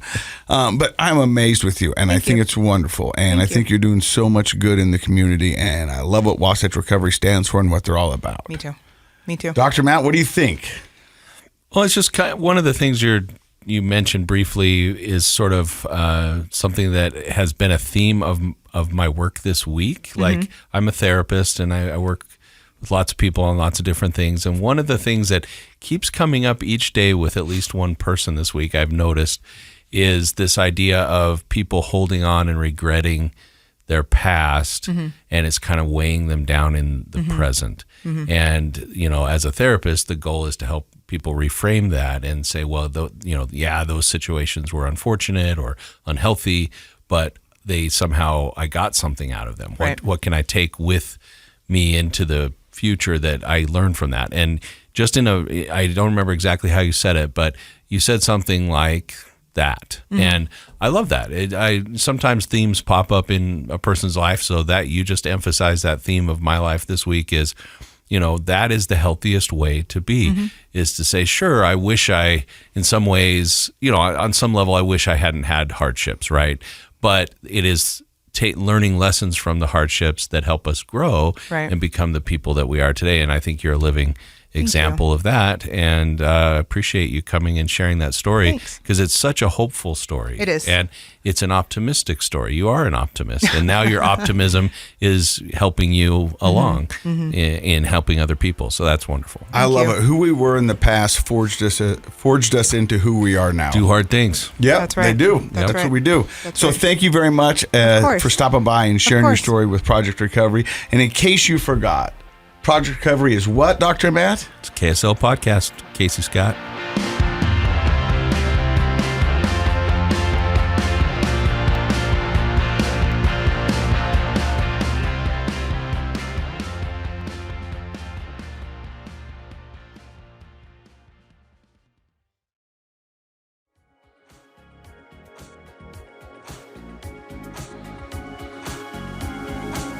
S1: But I'm amazed with you, and I think it's wonderful. And I think you're doing so much good in the community, and I love what Wasatch Recovery stands for and what they're all about.
S3: Me too.
S1: Dr. Matt, what do you think?
S2: Well, it's just one of the things you mentioned briefly is sort of something that has been a theme of my work this week. Like, I'm a therapist, and I work with lots of people on lots of different things. And one of the things that keeps coming up each day with at least one person this week, I've noticed, is this idea of people holding on and regretting their past, and it's kind of weighing them down in the present. And, as a therapist, the goal is to help people reframe that and say, well, those situations were unfortunate or unhealthy, but I got something out of them.
S3: Right.
S2: What can I take with me into the future that I learned from that? And just I don't remember exactly how you said it, but you said something like that. And I love that. Sometimes themes pop up in a person's life, so that you just emphasize that theme of my life this week is, that is the healthiest way to be, is to say, sure, I wish in some ways, on some level, I wish I hadn't had hardships, right? But it is learning lessons from the hardships that help us grow and become the people that we are today. And I think you're a living example of that. And appreciate you coming and sharing that story, because it's such a hopeful story.
S3: It is.
S2: And it's an optimistic story. You are an optimist. And now your optimism is helping you along in helping other people. So that's wonderful.
S1: I love it. Who we were in the past forged us into who we are now.
S2: Do hard things.
S1: Yeah,
S3: that's right.
S1: They do.
S3: That's
S1: What we do.
S3: That's
S1: Thank you very much for stopping by and sharing your story with Project Recovery. And in case you forgot, Project Recovery is what, Dr. Matt?
S2: It's a KSL podcast. Casey Scott.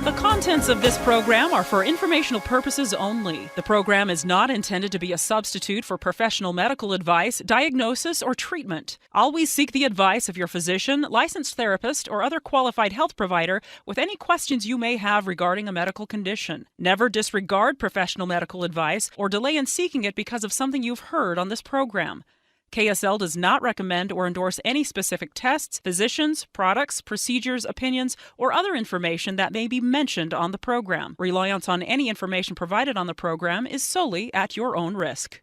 S4: The contents of this program are for informational purposes only. The program is not intended to be a substitute for professional medical advice, diagnosis, or treatment. Always seek the advice of your physician, licensed therapist, or other qualified health provider with any questions you may have regarding a medical condition. Never disregard professional medical advice or delay in seeking it because of something you've heard on this program. KSL does not recommend or endorse any specific tests, physicians, products, procedures, opinions, or other information that may be mentioned on the program. Reliance on any information provided on the program is solely at your own risk.